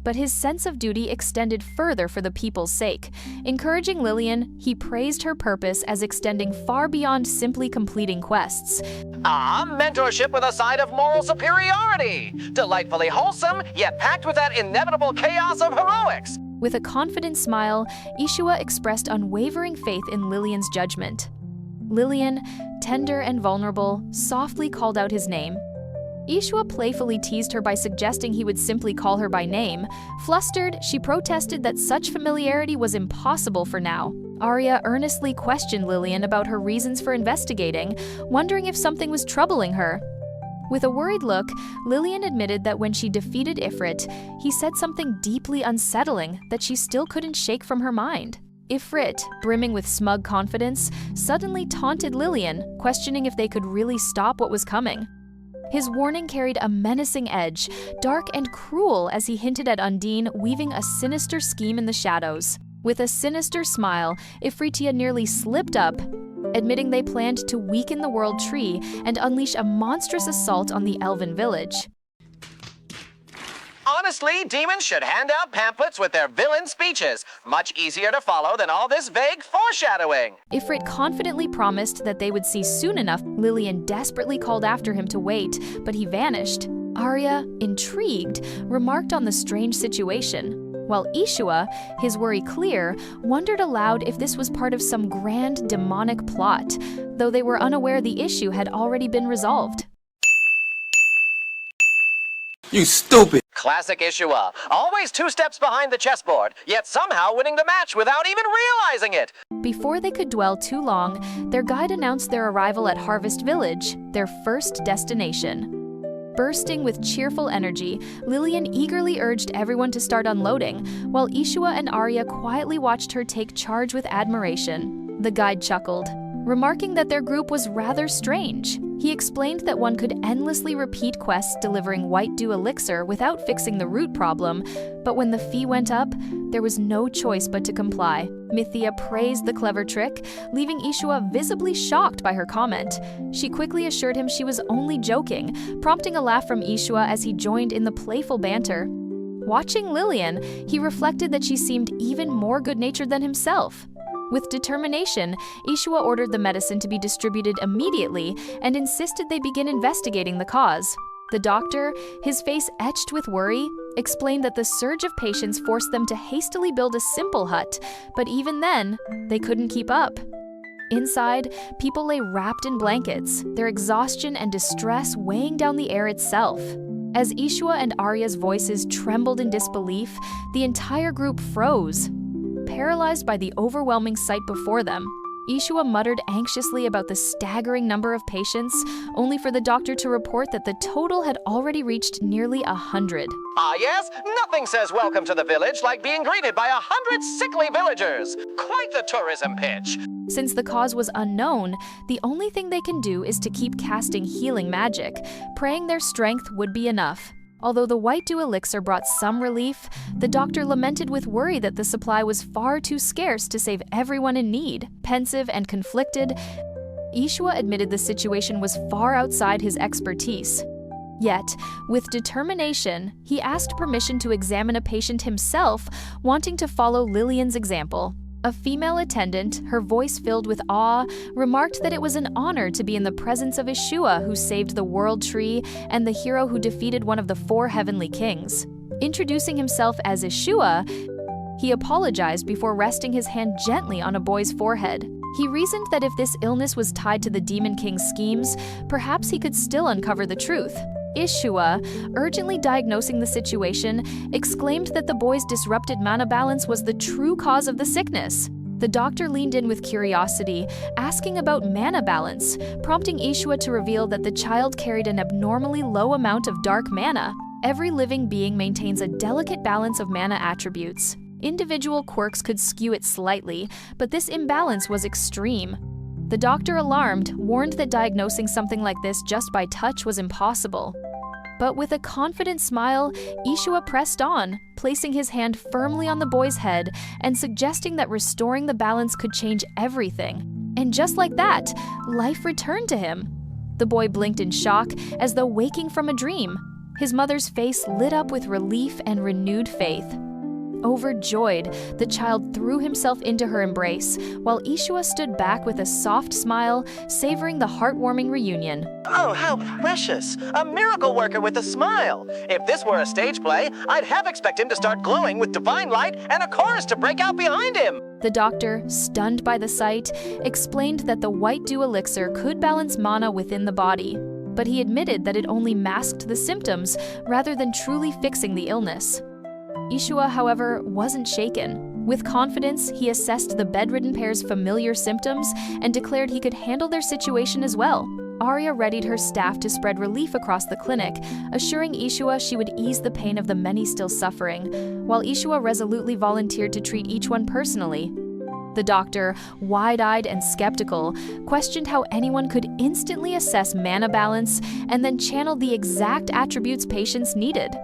but his sense of duty extended further for the people's sake. Encouraging Lillian, he praised her purpose as extending far beyond simply completing quests. Mentorship with a side of moral superiority! Delightfully wholesome, yet packed with that inevitable chaos of heroics! With a confident smile, Ishua expressed unwavering faith in Lillian's judgment. Lillian, tender and vulnerable, softly called out his name. Ishua playfully teased her by suggesting he would simply call her by name. Flustered, she protested that such familiarity was impossible for now. Arya earnestly questioned Lillian about her reasons for investigating, wondering if something was troubling her. With a worried look, Lillian admitted that when she defeated Ifrit, he said something deeply unsettling that she still couldn't shake from her mind. Ifrit, brimming with smug confidence, suddenly taunted Lillian, questioning if they could really stop what was coming. His warning carried a menacing edge, dark and cruel as he hinted at Undine weaving a sinister scheme in the shadows. With a sinister smile, Ifritia nearly slipped up, admitting they planned to weaken the World Tree and unleash a monstrous assault on the Elven village. Honestly, demons should hand out pamphlets with their villain speeches. Much easier to follow than all this vague foreshadowing. Ifrit confidently promised that they would see soon enough. Lillian desperately called after him to wait, but he vanished. Arya, intrigued, remarked on the strange situation, while Ishua, his worry clear, wondered aloud if this was part of some grand demonic plot, though they were unaware the issue had already been resolved. You stupid! Classic Ishua. Always 2 steps behind the chessboard, yet somehow winning the match without even realizing it. Before they could dwell too long, their guide announced their arrival at Harvest Village, their first destination. Bursting with cheerful energy, Lillian eagerly urged everyone to start unloading, while Ishua and Arya quietly watched her take charge with admiration. The guide chuckled, remarking that their group was rather strange. He explained that one could endlessly repeat quests delivering white dew elixir without fixing the root problem, but when the fee went up, there was no choice but to comply. Mythia praised the clever trick, leaving Ishua visibly shocked by her comment. She quickly assured him she was only joking, prompting a laugh from Ishua as he joined in the playful banter. Watching Lillian, he reflected that she seemed even more good-natured than himself. With determination, Ishua ordered the medicine to be distributed immediately and insisted they begin investigating the cause. The doctor, his face etched with worry, explained that the surge of patients forced them to hastily build a simple hut, but even then, they couldn't keep up. Inside, people lay wrapped in blankets, their exhaustion and distress weighing down the air itself. As Ishua and Arya's voices trembled in disbelief, the entire group froze. Paralyzed by the overwhelming sight before them, Ishua muttered anxiously about the staggering number of patients, only for the doctor to report that the total had already reached nearly 100. Ah yes, nothing says welcome to the village like being greeted by 100 sickly villagers. Quite the tourism pitch. Since the cause was unknown, the only thing they can do is to keep casting healing magic, praying their strength would be enough. Although the white dew elixir brought some relief, the doctor lamented with worry that the supply was far too scarce to save everyone in need. Pensive and conflicted, Ishua admitted the situation was far outside his expertise. Yet, with determination, he asked permission to examine a patient himself, wanting to follow Lillian's example. A female attendant, her voice filled with awe, remarked that it was an honor to be in the presence of Ishua, who saved the world tree, and the hero who defeated one of the 4 heavenly kings. Introducing himself as Ishua, he apologized before resting his hand gently on a boy's forehead. He reasoned that if this illness was tied to the Demon King's schemes, perhaps he could still uncover the truth. Ishua, urgently diagnosing the situation, exclaimed that the boy's disrupted mana balance was the true cause of the sickness. The doctor leaned in with curiosity, asking about mana balance, prompting Ishua to reveal that the child carried an abnormally low amount of dark mana. Every living being maintains a delicate balance of mana attributes. Individual quirks could skew it slightly, but this imbalance was extreme. The doctor, alarmed, warned that diagnosing something like this just by touch was impossible. But with a confident smile, Ishua pressed on, placing his hand firmly on the boy's head and suggesting that restoring the balance could change everything. And just like that, life returned to him. The boy blinked in shock, as though waking from a dream. His mother's face lit up with relief and renewed faith. Overjoyed, the child threw himself into her embrace, while Ishua stood back with a soft smile, savoring the heartwarming reunion. Oh, how precious! A miracle worker with a smile! If this were a stage play, I'd have expected him to start glowing with divine light and a chorus to break out behind him! The doctor, stunned by the sight, explained that the white dew elixir could balance mana within the body, but he admitted that it only masked the symptoms rather than truly fixing the illness. Ishua, however, wasn't shaken. With confidence, he assessed the bedridden pair's familiar symptoms and declared he could handle their situation as well. Arya readied her staff to spread relief across the clinic, assuring Ishua she would ease the pain of the many still suffering, while Ishua resolutely volunteered to treat each one personally. The doctor, wide-eyed and skeptical, questioned how anyone could instantly assess mana balance and then channel the exact attributes patients needed.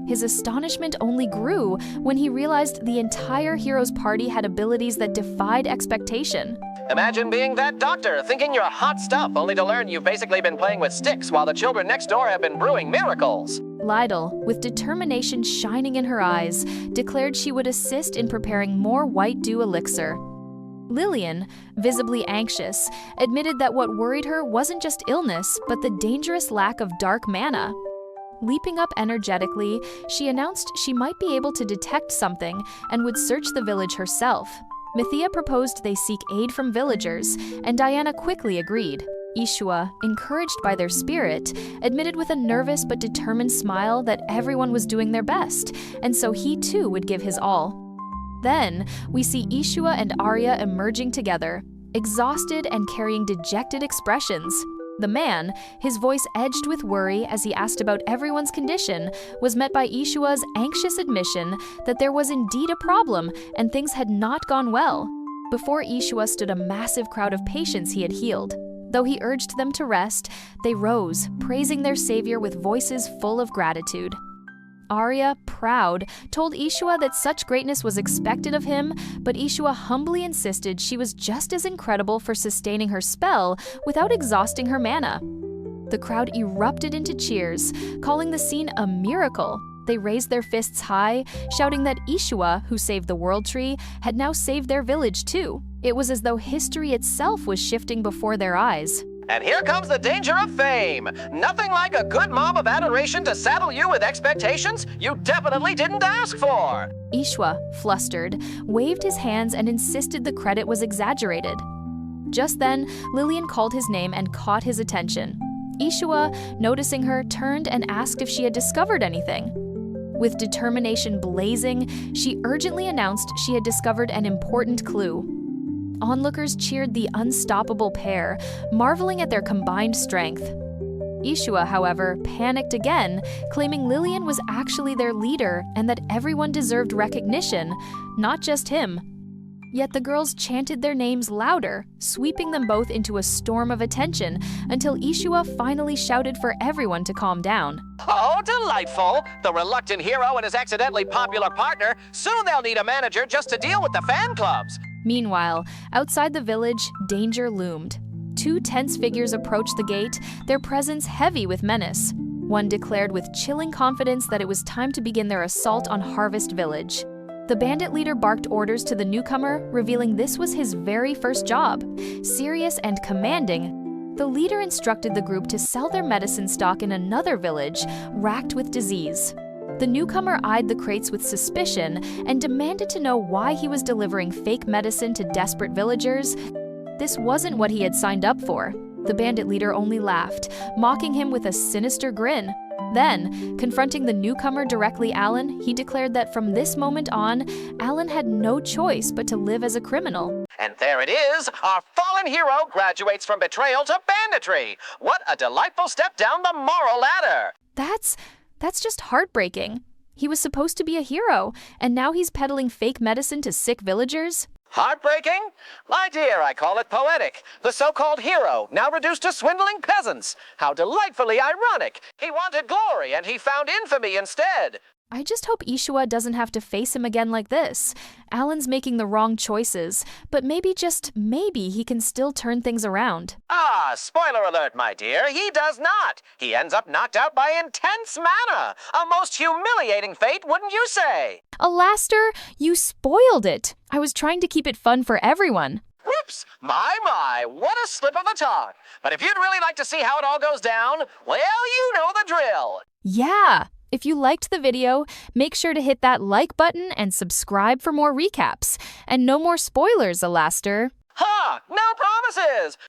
His astonishment only grew when he realized the entire hero's party had abilities that defied expectation. Imagine being that doctor, thinking you're hot stuff, only to learn you've basically been playing with sticks while the children next door have been brewing miracles. Lydell, with determination shining in her eyes, declared she would assist in preparing more white dew elixir. Lillian, visibly anxious, admitted that what worried her wasn't just illness, but the dangerous lack of dark mana. Leaping up energetically, she announced she might be able to detect something and would search the village herself. Mythia proposed they seek aid from villagers, and Diana quickly agreed. Ishua, encouraged by their spirit, admitted with a nervous but determined smile that everyone was doing their best, and so he too would give his all. Then, we see Ishua and Arya emerging together, exhausted and carrying dejected expressions. The man, his voice edged with worry as he asked about everyone's condition, was met by Ishua's anxious admission that there was indeed a problem and things had not gone well. Before Ishua stood a massive crowd of patients he had healed. Though he urged them to rest, they rose, praising their savior with voices full of gratitude. Arya, proud, told Ishua that such greatness was expected of him, but Ishua humbly insisted she was just as incredible for sustaining her spell without exhausting her mana. The crowd erupted into cheers, calling the scene a miracle. They raised their fists high, shouting that Ishua, who saved the World Tree, had now saved their village too. It was as though history itself was shifting before their eyes. And here comes the danger of fame. Nothing like a good mob of adoration to saddle you with expectations you definitely didn't ask for. Ishua, flustered, waved his hands and insisted the credit was exaggerated. Just then, Lillian called his name and caught his attention. Ishua, noticing her, turned and asked if she had discovered anything. With determination blazing, she urgently announced she had discovered an important clue. Onlookers cheered the unstoppable pair, marveling at their combined strength. Ishua, however, panicked again, claiming Lillian was actually their leader and that everyone deserved recognition, not just him. Yet the girls chanted their names louder, sweeping them both into a storm of attention, until Ishua finally shouted for everyone to calm down. Oh, delightful! The reluctant hero and his accidentally popular partner. Soon they'll need a manager just to deal with the fan clubs. Meanwhile, outside the village, danger loomed. Two tense figures approached the gate, their presence heavy with menace. One declared with chilling confidence that it was time to begin their assault on Harvest Village. The bandit leader barked orders to the newcomer, revealing this was his very first job. Serious and commanding, the leader instructed the group to sell their medicine stock in another village, racked with disease. The newcomer eyed the crates with suspicion and demanded to know why he was delivering fake medicine to desperate villagers. This wasn't what he had signed up for. The bandit leader only laughed, mocking him with a sinister grin. Then, confronting the newcomer directly, Allan, he declared that from this moment on, Allan had no choice but to live as a criminal. And there it is! Our fallen hero graduates from betrayal to banditry! What a delightful step down the moral ladder! That's just heartbreaking. He was supposed to be a hero, and now he's peddling fake medicine to sick villagers? Heartbreaking? My dear, I call it poetic. The so-called hero, now reduced to swindling peasants. How delightfully ironic. He wanted glory, and he found infamy instead. I just hope Ishua doesn't have to face him again like this. Allan's making the wrong choices, but maybe, just maybe, he can still turn things around. Ah, spoiler alert, my dear. He does not. He ends up knocked out by intense mana. A most humiliating fate, wouldn't you say? Alastair, you spoiled it. I was trying to keep it fun for everyone. Whoops! My, what a slip of the tongue. But if you'd really like to see how it all goes down, well, you know the drill. Yeah. If you liked the video, make sure to hit that like button and subscribe for more recaps. And no more spoilers, Alastair. Ha! No promises!